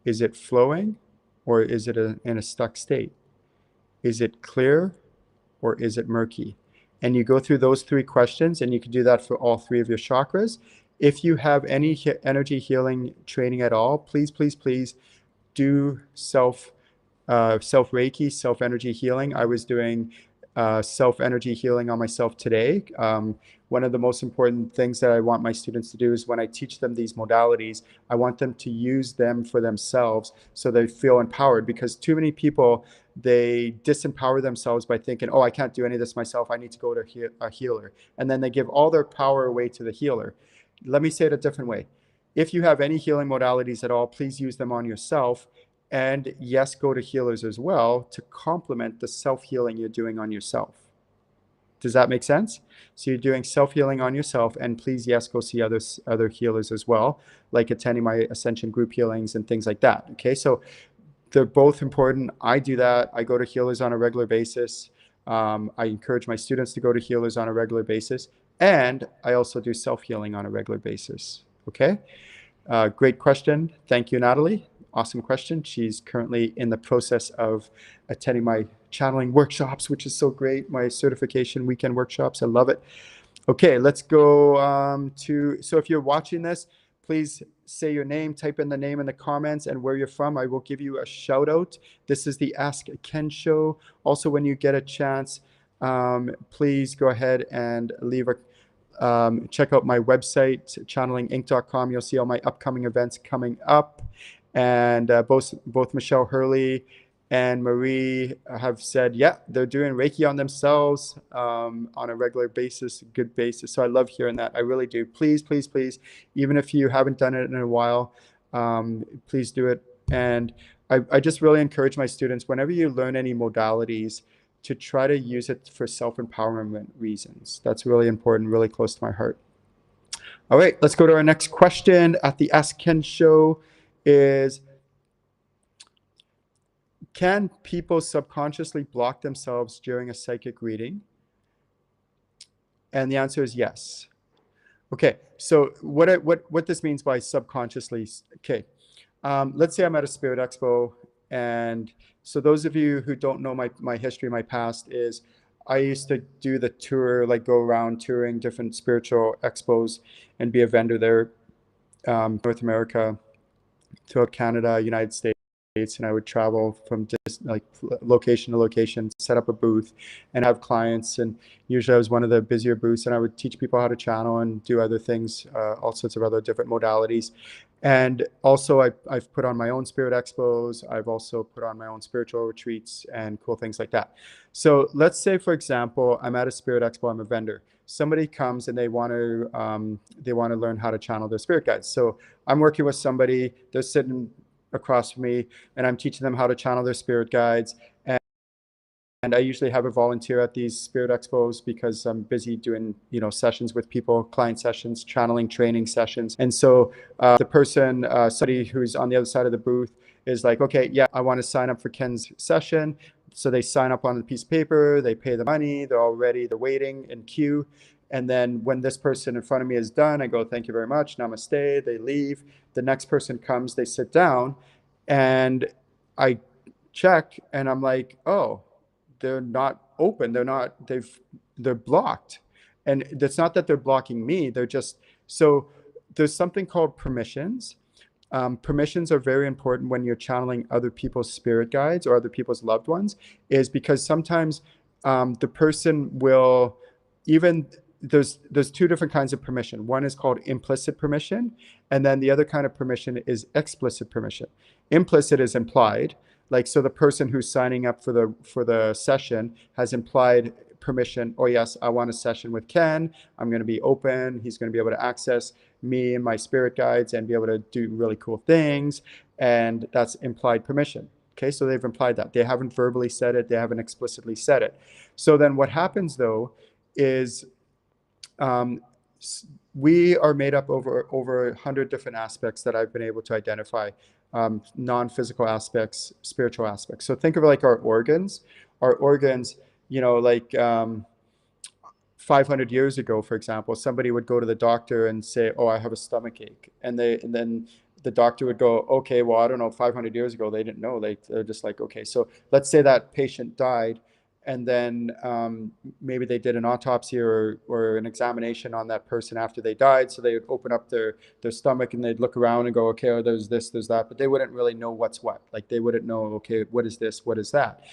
Is it flowing or is it in a stuck state? Is it clear or is it murky? And you go through those 3 questions, and you can do that for all 3 of your chakras. If you have any energy healing training at all, please, please, please do self Reiki, self energy healing. I was doing self energy healing on myself today. One of the most important things that I want my students to do is when I teach them these modalities, I want them to use them for themselves so they feel empowered, because too many people, they disempower themselves by thinking, oh, I can't do any of this myself. I need to go to a healer. And then they give all their power away to the healer. Let me say it a different way. If you have any healing modalities at all, please use them on yourself. And yes, go to healers as well to complement the self-healing you're doing on yourself. Does that make sense? So you're doing self-healing on yourself, and please, yes, go see other healers as well, like attending my Ascension Group Healings and things like that. Okay, so they're both important. I do that. I go to healers on a regular basis. I encourage my students to go to healers on a regular basis. And I also do self-healing on a regular basis. Okay, great question. Thank you, Natalie. Awesome question. She's currently in the process of attending my channeling workshops, which is so great. My certification weekend workshops. I love it. Okay, let's go so if you're watching this, please say your name, type in the name in the comments and where you're from. I will give you a shout out. This is the Ask Ken show. Also, when you get a chance, please go ahead and leave a check out my website, channelinginc.com. You'll see all my upcoming events coming up. And both Michelle Hurley and Marie have said, yeah, they're doing Reiki on themselves on a regular basis, good basis. So I love hearing that. I really do. Please, please, please, even if you haven't done it in a while, please do it. And I just really encourage my students, whenever you learn any modalities, to try to use it for self-empowerment reasons. That's really important, really close to my heart. All right, let's go to our next question at the Ask Ken show is, can people subconsciously block themselves during a psychic reading? And the answer is yes. Okay, so what this means by subconsciously, okay, let's say I'm at a Spirit Expo, and so those of you who don't know my history, my past is, I used to do the tour, like go around touring different spiritual expos and be a vendor there, North America, throughout Canada, United States, and I would travel from just like location to location, set up a booth and have clients. And usually I was one of the busier booths, and I would teach people how to channel and do other things, all sorts of other different modalities. And also I've put on my own spirit expos. I've also put on my own spiritual retreats and cool things like that. So let's say, for example, I'm at a spirit expo, I'm a vendor. Somebody comes and they want to learn how to channel their spirit guides. So I'm working with somebody, they're sitting across from me, and I'm teaching them how to channel their spirit guides. And I usually have a volunteer at these spirit expos because I'm busy doing, sessions with people, client sessions, channeling training sessions. And so the person, somebody who's on the other side of the booth is like, okay, yeah, I want to sign up for Ken's session. So they sign up on a piece of paper, they pay the money, they're all ready, they're waiting in queue. And then when this person in front of me is done, I go, thank you very much, namaste, they leave. The next person comes, they sit down, and I check, and I'm like, oh, they're not open. They're blocked. And it's not that they're blocking me. They're just, so there's something called permissions. Permissions are very important when you're channeling other people's spirit guides or other people's loved ones, is because sometimes the person will even, there's 2 different kinds of permission. One is called implicit permission, and then the other kind of permission is explicit permission. Implicit is implied. Like, so the person who's signing up for the session has implied permission. Oh yes, I want a session with Ken. I'm going to be open. He's going to be able to access me and my spirit guides and be able to do really cool things. And that's implied permission. Okay, so they've implied that. They haven't verbally said it. They haven't explicitly said it. So then what happens though is we are made up over 100 different aspects that I've been able to identify, non-physical aspects, spiritual aspects. So think of it like our organs. Our organs, like 500 years ago, for example, somebody would go to the doctor and say, oh, I have a stomach ache. And then the doctor would go, okay, well, I don't know, 500 years ago, they didn't know. They're just like, okay, so let's say that patient died, and then maybe they did an autopsy or an examination on that person after they died. So they would open up their stomach and they'd look around and go, okay, oh, there's this, there's that, but they wouldn't really know what's what. Like they wouldn't know, okay, what is this, what is that?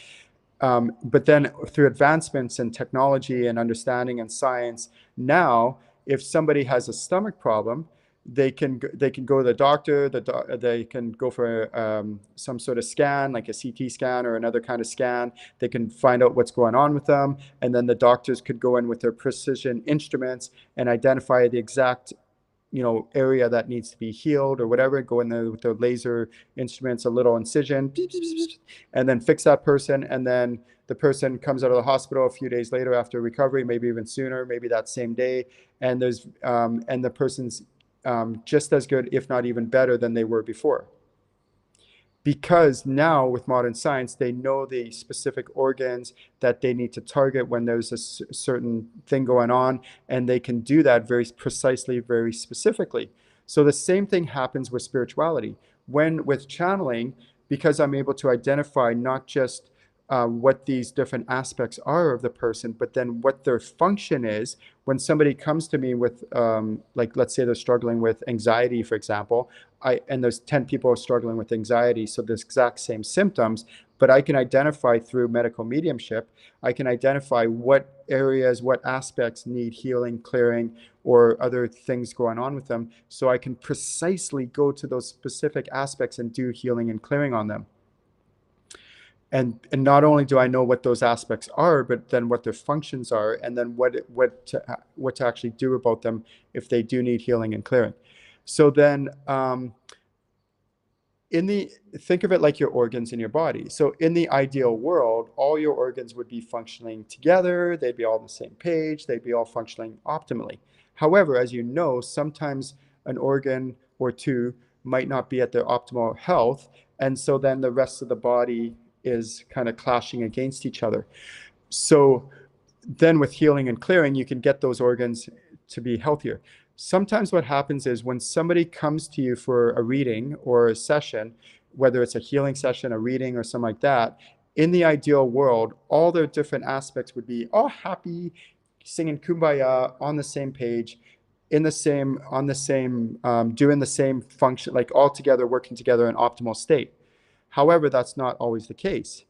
But then through advancements in technology and understanding and science, now if somebody has a stomach problem, they can go to the doctor. They can go for some sort of scan, like a CT scan or another kind of scan. They can find out what's going on with them, and then the doctors could go in with their precision instruments and identify the exact area that needs to be healed or whatever, go in there with the laser instruments, a little incision, and then fix that person. And then the person comes out of the hospital a few days later after recovery, maybe even sooner, maybe that same day. And and the person's just as good, if not even better than they were before. Because now with modern science, they know the specific organs that they need to target when there's a certain thing going on, and they can do that very precisely, very specifically. So the same thing happens with spirituality. When with channeling, because I'm able to identify not just what these different aspects are of the person, but then what their function is. When somebody comes to me with, like, let's say they're struggling with anxiety, for example, and there's 10 people struggling with anxiety, so the exact same symptoms, but I can identify through medical mediumship, I can identify what areas, what aspects need healing, clearing, or other things going on with them. So I can precisely go to those specific aspects and do healing and clearing on them. And not only do I know what those aspects are, but then what their functions are, and then what to actually do about them if they do need healing and clearing. So then think of it like your organs in your body. So in the ideal world, all your organs would be functioning together. They'd be all on the same page. They'd be all functioning optimally. However, as you know, sometimes an organ or two might not be at their optimal health. And so then the rest of the body is kind of clashing against each other. So then with healing and clearing, you can get those organs to be healthier. Sometimes what happens is when somebody comes to you for a reading or a session, whether it's a healing session, a reading, or something like that, in the ideal world, all their different aspects would be all happy, singing kumbaya, on the same page, doing the same function, like all together, working together in optimal state. However, that's not always the case.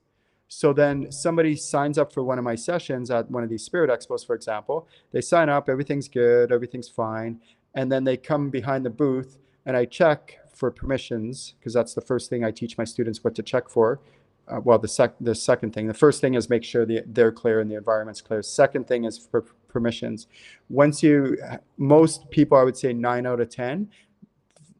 So then somebody signs up for one of my sessions at one of these spirit expos, for example. They sign up, everything's good, everything's fine. And then they come behind the booth and I check for permissions, because that's the first thing I teach my students what to check for. The second thing. The first thing is make sure they're clear and the environment's clear. Second thing is for permissions. Most people, I would say 9 out of 10,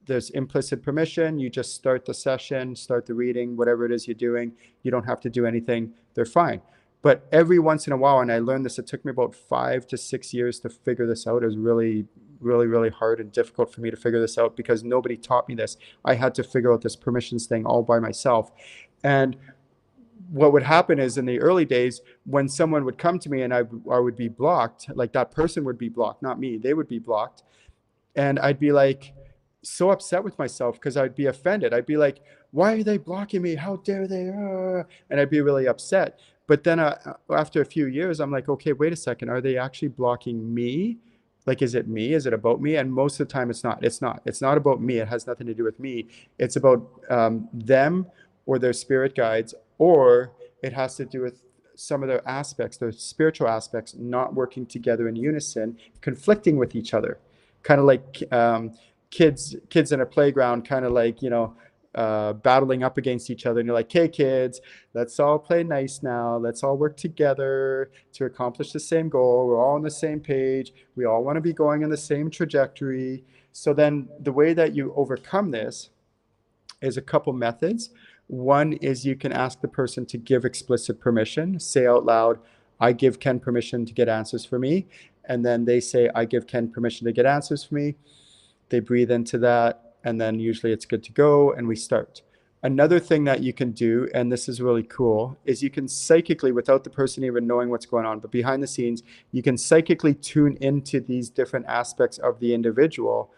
there's implicit permission. You just start the session, start the reading, whatever it is you're doing. You don't have to do anything. They're fine. But every once in a while, and I learned this, it took me about 5 to 6 years to figure this out. It was really, really, really hard and difficult for me to figure this out because nobody taught me this. I had to figure out this permissions thing all by myself. And what would happen is in the early days, when someone would come to me and I would be blocked, like that person would be blocked, not me, they would be blocked. And I'd be like, so upset with myself because I'd be offended. I'd be like, why are they blocking me? How dare they? And I'd be really upset. But then after a few years, I'm like, okay, wait a second. Are they actually blocking me? Like, is it me? Is it about me? And most of the time it's not. It's not about me. It has nothing to do with me. It's about them or their spirit guides, or it has to do with some of their aspects, their spiritual aspects, not working together in unison, conflicting with each other. Kind of like kids in a playground, kind of like, battling up against each other. And you're like, hey kids, let's all play nice now. Let's all work together to accomplish the same goal. We're all on the same page. We all want to be going in the same trajectory. So then the way that you overcome this is a couple methods. One is you can ask the person to give explicit permission, say out loud, I give Ken permission to get answers for me. And then they say, I give Ken permission to get answers for me. They breathe into that, and then usually it's good to go, and we start. Another thing that you can do, and this is really cool, is you can psychically, without the person even knowing what's going on, but behind the scenes, you can psychically tune into these different aspects of the individual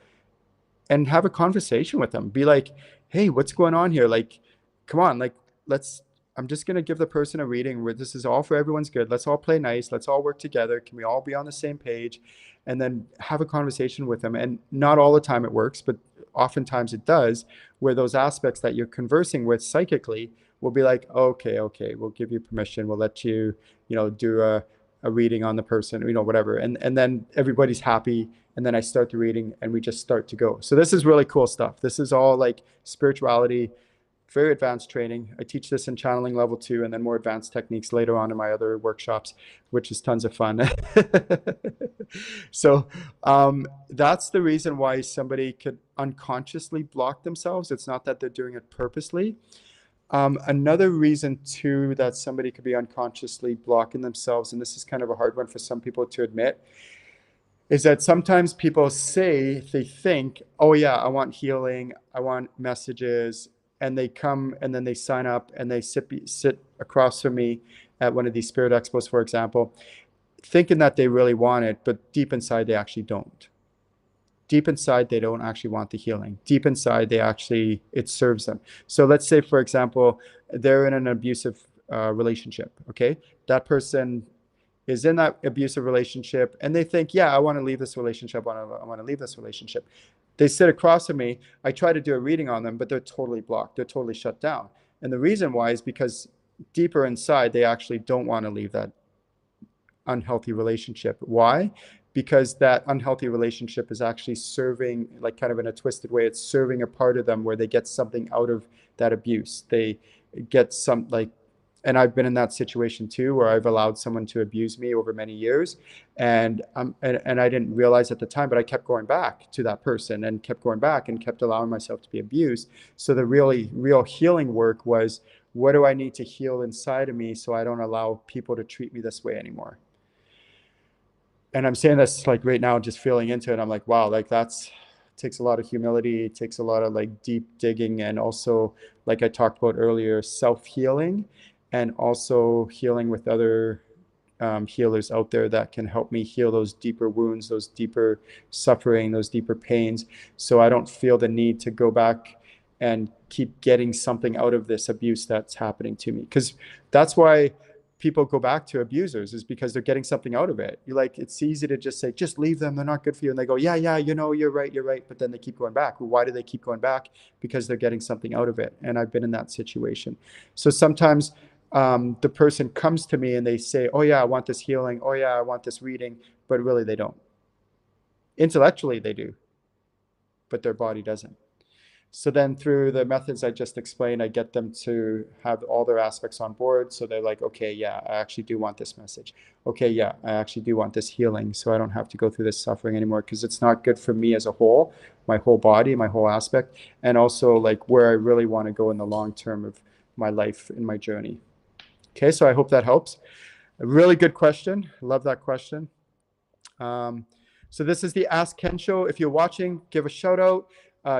and have a conversation with them. Be like, hey, what's going on here? Like, come on, like, let's I'm just going to give the person a reading where this is all for everyone's good. Let's all play nice. Let's all work together. Can we all be on the same page? And then have a conversation with them. And not all the time it works, but oftentimes it does, where those aspects that you're conversing with psychically will be like, okay, we'll give you permission. We'll let you, do a reading on the person, whatever. And then everybody's happy. And then I start the reading and we just start to go. So this is really cool stuff. This is all like spirituality, very advanced training. I teach this in channeling level 2 and then more advanced techniques later on in my other workshops, which is tons of fun. So that's the reason why somebody could unconsciously block themselves. It's not that they're doing it purposely. Another reason too that somebody could be unconsciously blocking themselves, and this is kind of a hard one for some people to admit, is that sometimes people say, they think, oh yeah, I want healing, I want messages, and they come and then they sign up and they sit across from me at one of these spirit expos, for example, thinking that they really want it, but deep inside they actually don't. Deep inside, they don't actually want the healing. Deep inside, it serves them. So let's say, for example, they're in an abusive relationship, okay? That person is in that abusive relationship and they think, yeah, I want to leave this relationship. I want to leave this relationship. They sit across from me. I try to do a reading on them, but they're totally blocked. They're totally shut down. And the reason why is because deeper inside, they actually don't want to leave that unhealthy relationship. Why? Because that unhealthy relationship is actually serving, like kind of in a twisted way, it's serving a part of them where they get something out of that abuse. They get some, like, and I've been in that situation too, where I've allowed someone to abuse me over many years. And I didn't realize at the time, but I kept going back to that person and kept going back and kept allowing myself to be abused. So the real healing work was, what do I need to heal inside of me so I don't allow people to treat me this way anymore? And I'm saying this like right now, just feeling into it. I'm like, wow, like takes a lot of humility. It takes a lot of like deep digging. And also, like I talked about earlier, self-healing, and also healing with other healers out there that can help me heal those deeper wounds, those deeper suffering, those deeper pains. So I don't feel the need to go back and keep getting something out of this abuse that's happening to me. Because that's why people go back to abusers, is because they're getting something out of it. It's easy to just say, just leave them, they're not good for you. And they go, yeah, you're right. But then they keep going back. Well, why do they keep going back? Because they're getting something out of it. And I've been in that situation. So sometimes the person comes to me and they say, oh yeah, I want this healing. Oh yeah, I want this reading. But really they don't. Intellectually they do, but their body doesn't. So then through the methods I just explained, I get them to have all their aspects on board. So they're like, okay, yeah, I actually do want this message. Okay, yeah, I actually do want this healing. So I don't have to go through this suffering anymore, because it's not good for me as a whole, my whole body, my whole aspect, and also like where I really want to go in the long term of my life in my journey. Okay, so I hope that helps. A really good question. Love that question. So this is the Ask Ken show. If you're watching, give a shout out,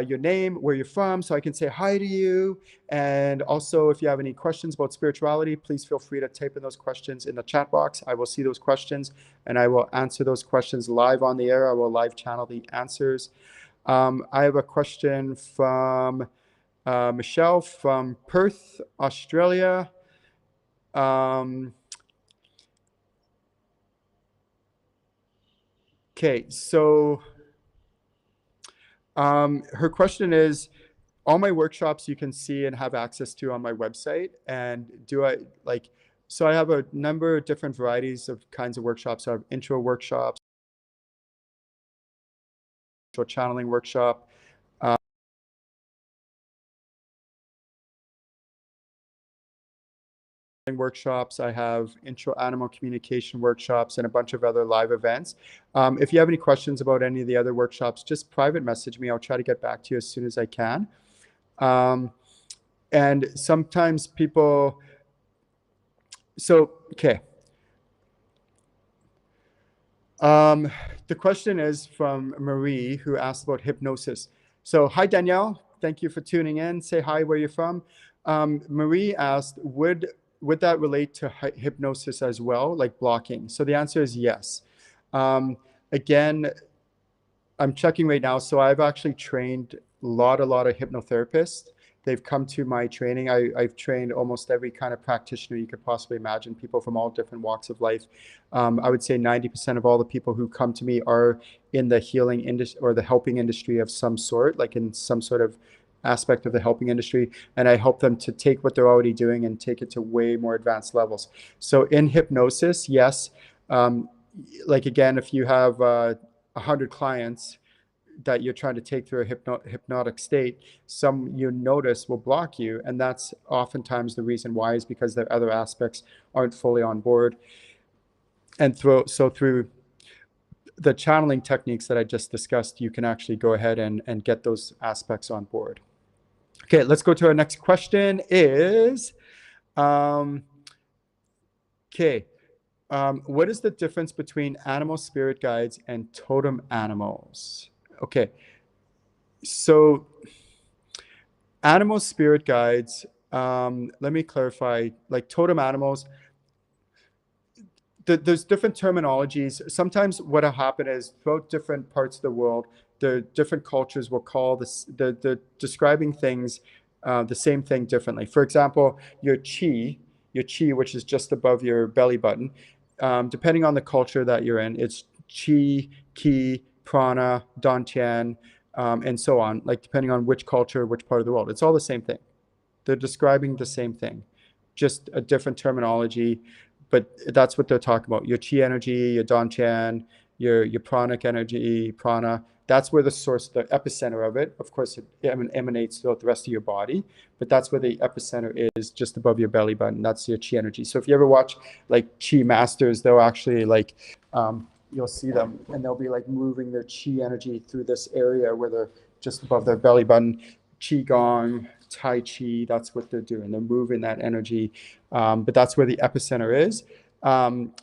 your name, where you're from, so I can say hi to you. And also, if you have any questions about spirituality, please feel free to type in those questions in the chat box. I will see those questions and I will answer those questions live on the air. I will live channel the answers. I have a question from Michelle from Perth, Australia. Okay, so her question is, all my workshops you can see and have access to on my website. And so I have a number of different varieties of kinds of workshops. So I have intro workshops, intro channeling workshop, workshops. I have intro animal communication workshops and a bunch of other live events. If you have any questions about any of the other workshops, just private message me. I'll try to get back to you as soon as I can. And sometimes people, okay. The question is from Marie, who asked about hypnosis. So hi, Danielle. Thank you for tuning in. Say hi where you're from. Marie asked, would that relate to hypnosis as well, like blocking? So the answer is yes. Again, I'm checking right now. So I've actually trained a lot of hypnotherapists, They've come to my training. I've trained almost every kind of practitioner you could possibly imagine, people from all different walks of life. I would say 90% of all the people who come to me are in the healing industry or the helping industry of some sort, like in some sort of aspect of the helping industry. And I help them to take what they're already doing and take it to way more advanced levels. So in hypnosis, yes. Like again, if you have 100 clients that you're trying to take through a hypnotic state, some you notice will block you. And that's oftentimes the reason why, is because their other aspects aren't fully on board. And through the channeling techniques that I just discussed, you can actually go ahead and get those aspects on board. Okay, let's go to our next question is, okay, what is the difference between animal spirit guides and totem animals? Okay, so animal spirit guides, let me clarify, like totem animals, there's different terminologies. Sometimes what will happen is throughout different parts of the world, the different cultures will call the describing things the same thing differently. For example, your chi, which is just above your belly button, depending on the culture that you're in, it's chi, ki, prana, dantian, and so on, like depending on which culture, which part of the world. It's all the same thing. They're describing the same thing, just a different terminology, but that's what they're talking about. Your chi energy, your dantian, your pranic energy, prana, that's where the source, the epicenter of it, of course, it emanates throughout the rest of your body, but that's where the epicenter is, just above your belly button. That's your chi energy. So if you ever watch like chi masters, they'll actually like, you'll see them and they'll be like moving their chi energy through this area where they're just above their belly button. Qigong, Tai Chi, that's what they're doing. They're moving that energy, but that's where the epicenter is.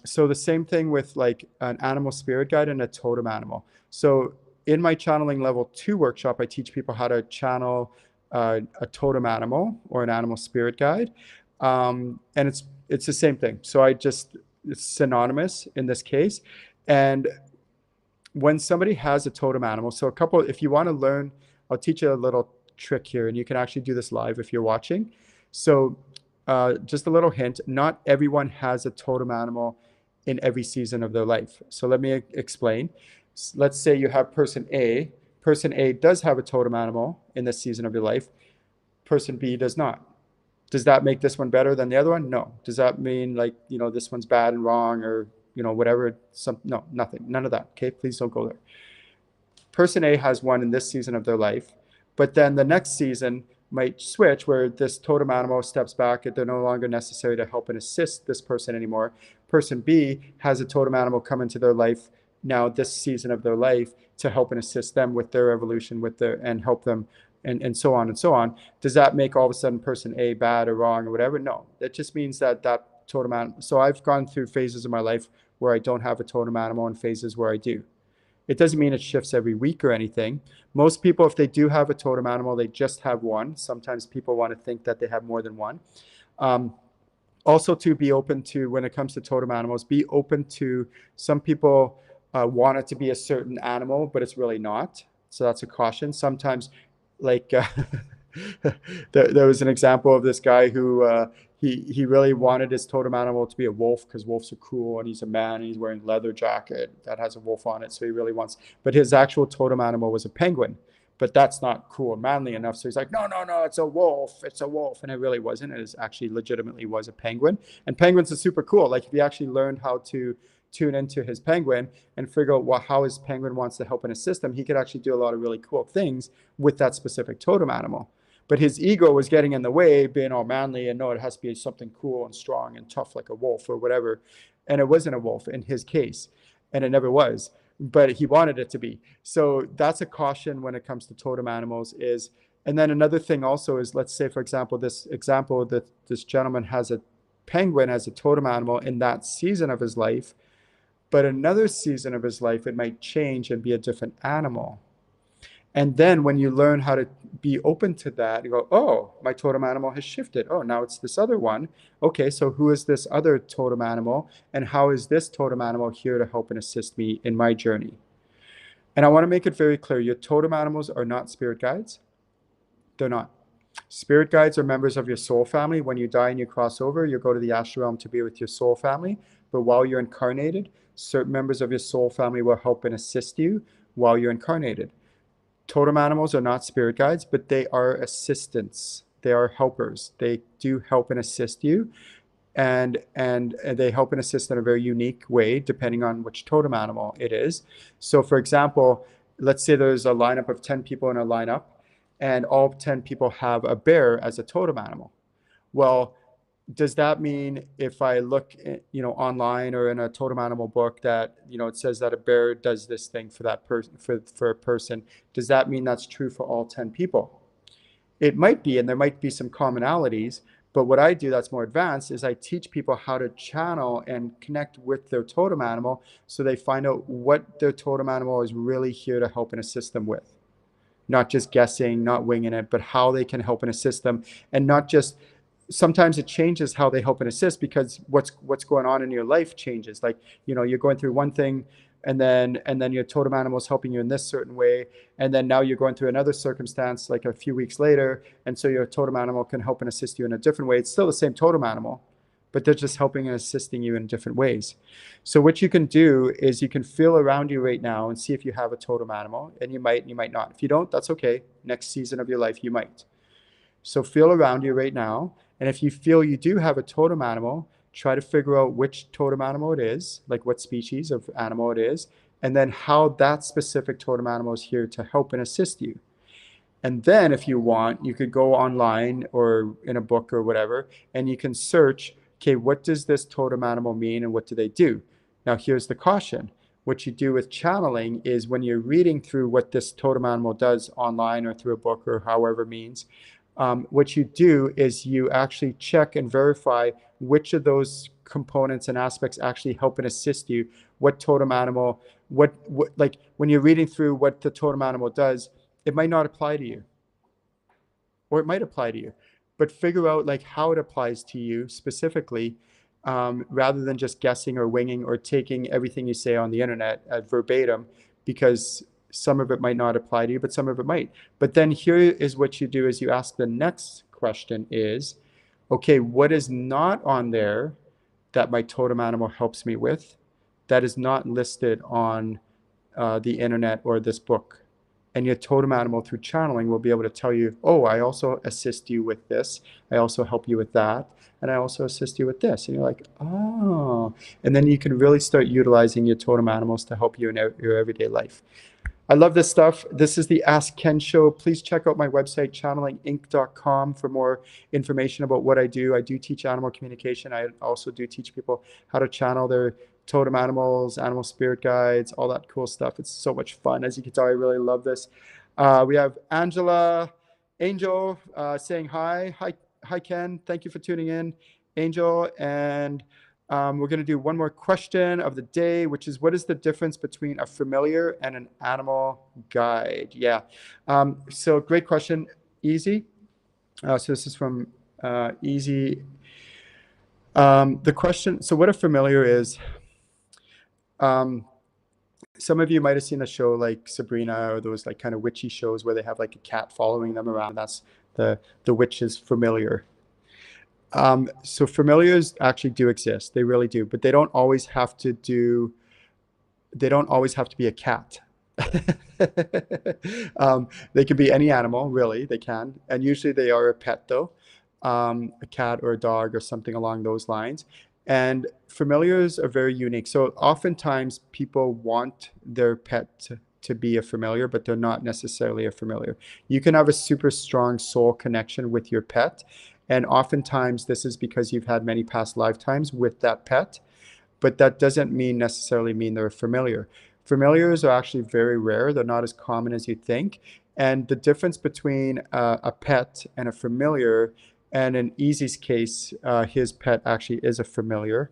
So the same thing with like an animal spirit guide and a totem animal. So in my channeling level 2 workshop, I teach people how to channel a totem animal or an animal spirit guide, and it's the same thing. So it's synonymous in this case. And when somebody has a totem animal, so if you want to learn, I'll teach you a little trick here, and you can actually do this live if you're watching. So just a little hint, not everyone has a totem animal in every season of their life. So let me explain. Let's say you have person A. Person A does have a totem animal in this season of your life. Person B does not. Does that make this one better than the other one? No. Does that mean like, this one's bad and wrong, or, whatever? No, nothing. None of that. Okay, please don't go there. Person A has one in this season of their life, but then the next season might switch where this totem animal steps back. They're no longer necessary to help and assist this person anymore. Person B has a totem animal come into their life now this season of their life to help and assist them with their evolution, and help them, and so on and so on. Does that make all of a sudden person A bad or wrong or whatever? No, it just means that totem animal. So I've gone through phases of my life where I don't have a totem animal and phases where I do. It doesn't mean it shifts every week or anything. Most people, if they do have a totem animal, they just have one. Sometimes people want to think that they have more than one. Also, to be open to, when it comes to totem animals, be open to, some people want it to be a certain animal, but it's really not. So that's a caution. Sometimes, like there was an example of this guy who he really wanted his totem animal to be a wolf, because wolves are cool, and he's a man, and he's wearing a leather jacket that has a wolf on it. So he really wants, but his actual totem animal was a penguin, but that's not cool and manly enough. So he's like, no, it's a wolf. It's a wolf. And it really wasn't. It actually legitimately was a penguin. And penguins are super cool. Like if he actually learned how to tune into his penguin and figure out how his penguin wants to help and assist him, he could actually do a lot of really cool things with that specific totem animal. But his ego was getting in the way, being all manly, and no, it has to be something cool and strong and tough like a wolf or whatever. And it wasn't a wolf in his case, and it never was, but he wanted it to be. So that's a caution when it comes to totem animals. And then another thing also is, let's say, for example, this gentleman has a penguin as a totem animal in that season of his life, but another season of his life, it might change and be a different animal. And then when you learn how to be open to that, you go, oh, my totem animal has shifted. Oh, now it's this other one. Okay, so who is this other totem animal? And how is this totem animal here to help and assist me in my journey? And I want to make it very clear, your totem animals are not spirit guides. They're not. Spirit guides are members of your soul family. When you die and you cross over, you go to the astral realm to be with your soul family. But while you're incarnated, certain members of your soul family will help and assist you while you're incarnated. Totem animals are not spirit guides, but they are assistants. They are helpers. They do help and assist you, and they help and assist in a very unique way depending on which totem animal it is. So for example, let's say there's a lineup of 10 people in a lineup, and all 10 people have a bear as a totem animal. Well, does that mean if I look, online or in a totem animal book that, it says that a bear does this thing for that person, for a person, does that mean that's true for all 10 people? It might be, and there might be some commonalities, but what I do that's more advanced is I teach people how to channel and connect with their totem animal so they find out what their totem animal is really here to help and assist them with. Not just guessing, not winging it, but how they can help and assist them, and not just, sometimes it changes how they help and assist because what's going on in your life changes. Like, you're going through one thing, and then your totem animal is helping you in this certain way, and then now you're going through another circumstance like a few weeks later, and so your totem animal can help and assist you in a different way. It's still the same totem animal, but they're just helping and assisting you in different ways. So what you can do is you can feel around you right now and see if you have a totem animal, and you might not. If you don't, that's okay. Next season of your life, you might. So feel around you right now, and if you feel you do have a totem animal, try to figure out which totem animal it is, like what species of animal it is, and then how that specific totem animal is here to help and assist you. And then if you want, you could go online or in a book or whatever, and you can search, okay, what does this totem animal mean and what do they do? Now, here's the caution. What you do with channeling is when you're reading through what this totem animal does online or through a book or however means, what you do is you actually check and verify which of those components and aspects actually help and assist you. What totem animal, what like when you're reading through what the totem animal does, it might not apply to you, or it might apply to you, but figure out like how it applies to you specifically, rather than just guessing or winging or taking everything you say on the internet at verbatim, because some of it might not apply to you, but some of it might. But then here is what you do is you ask the next question is, okay, what is not on there that my totem animal helps me with that is not listed on the internet or this book? And your totem animal through channeling will be able to tell you, oh, I also assist you with this. I also help you with that. And I also assist you with this. And you're like, oh. And then you can really start utilizing your totem animals to help you in your everyday life. I love this stuff. This is the Ask Ken Show. Please check out my website, channelinginc.com, for more information about what I do. I do teach animal communication. I also do teach people how to channel their totem animals, animal spirit guides, all that cool stuff. It's so much fun. As you can tell, I really love this. We have Angel saying hi. Hi, Ken. Thank you for tuning in, Angel. And we're going to do one more question of the day, which is, what is the difference between a familiar and an animal guide? Yeah. So great question. Easy. So this is from Easy. The question, so what a familiar is, some of you might have seen a show like Sabrina or those like kind of witchy shows where they have like a cat following them around. That's the witch's familiar. So familiars actually do exist. They really do, but they don't always have to be a cat. They could be any animal, really. They can. And usually they are a pet though, a cat or a dog or something along those lines. And familiars are very unique. So oftentimes people want their pet to be a familiar, but they're not necessarily a familiar. You can have a super strong soul connection with your pet. And oftentimes this is because you've had many past lifetimes with that pet, but that doesn't necessarily mean they're a familiar. Familiars are actually very rare. They're not as common as you think. And the difference between a pet and a familiar, and in Easy's case, his pet actually is a familiar.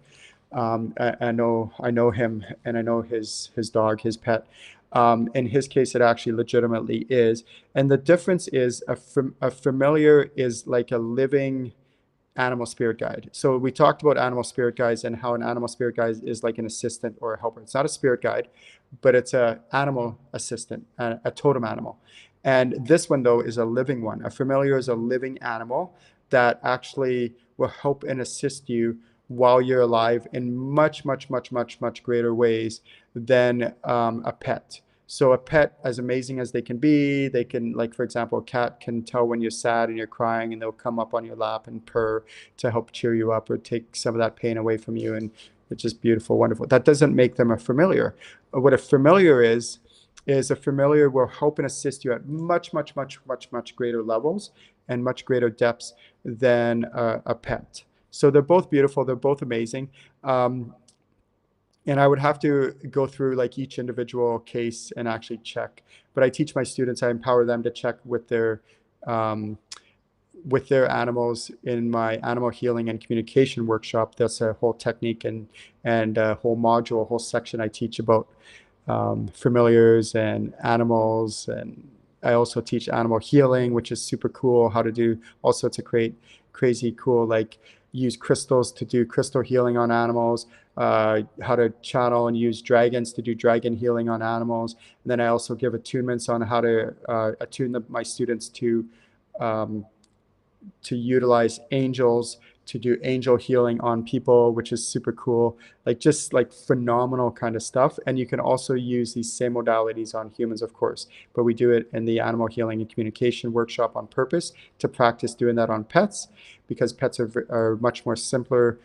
I know him, and I know his dog, his pet. In his case, it actually legitimately is. And the difference is a familiar is like a living animal spirit guide. So we talked about animal spirit guides and how an animal spirit guide is like an assistant or a helper. It's not a spirit guide, but it's an animal assistant, a totem animal. And this one, though, is a living one. A familiar is a living animal that actually will help and assist you while you're alive in much, much, much, much, much greater ways than a pet. So a pet, as amazing as they can be, they can, like, for example, a cat can tell when you're sad and you're crying, and they'll come up on your lap and purr to help cheer you up or take some of that pain away from you. And it's just beautiful, wonderful. That doesn't make them a familiar. What a familiar is a familiar will help and assist you at much, much, much, much, much greater levels and much greater depths than a pet. So they're both beautiful. They're both amazing. And I would have to go through like each individual case and actually check. But I teach my students, I empower them to check with their animals in my animal healing and communication workshop. That's a whole technique and a whole module, a whole section I teach about familiars and animals. And I also teach animal healing, which is super cool, how to do all sorts of crazy cool, like use crystals to do crystal healing on animals, how to channel and use dragons to do dragon healing on animals. And then I also give attunements on how to attune my students to utilize angels to do angel healing on people, which is super cool, like just like phenomenal kind of stuff. And you can also use these same modalities on humans, of course, but we do it in the animal healing and communication workshop on purpose to practice doing that on pets, because pets are much more simpler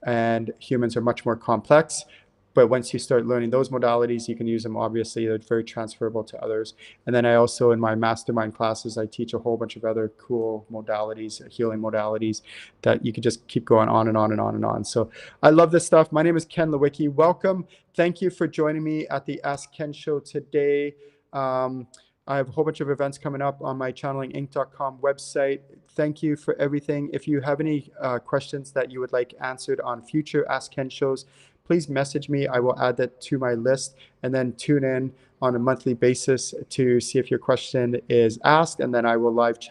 and humans are much more complex. But once you start learning those modalities, you can use them. Obviously, they're very transferable to others. And then I also, in my mastermind classes, I teach a whole bunch of other cool modalities, healing modalities, that you can just keep going on and on and on and on. So I love this stuff. My name is Ken Lewicki. Welcome. Thank you for joining me at the Ask Ken show today. I have a whole bunch of events coming up on my channelinginc.com website. Thank you for everything. If you have any questions that you would like answered on future Ask Ken shows, please message me. I will add that to my list, and then tune in on a monthly basis to see if your question is asked, and then I will live chat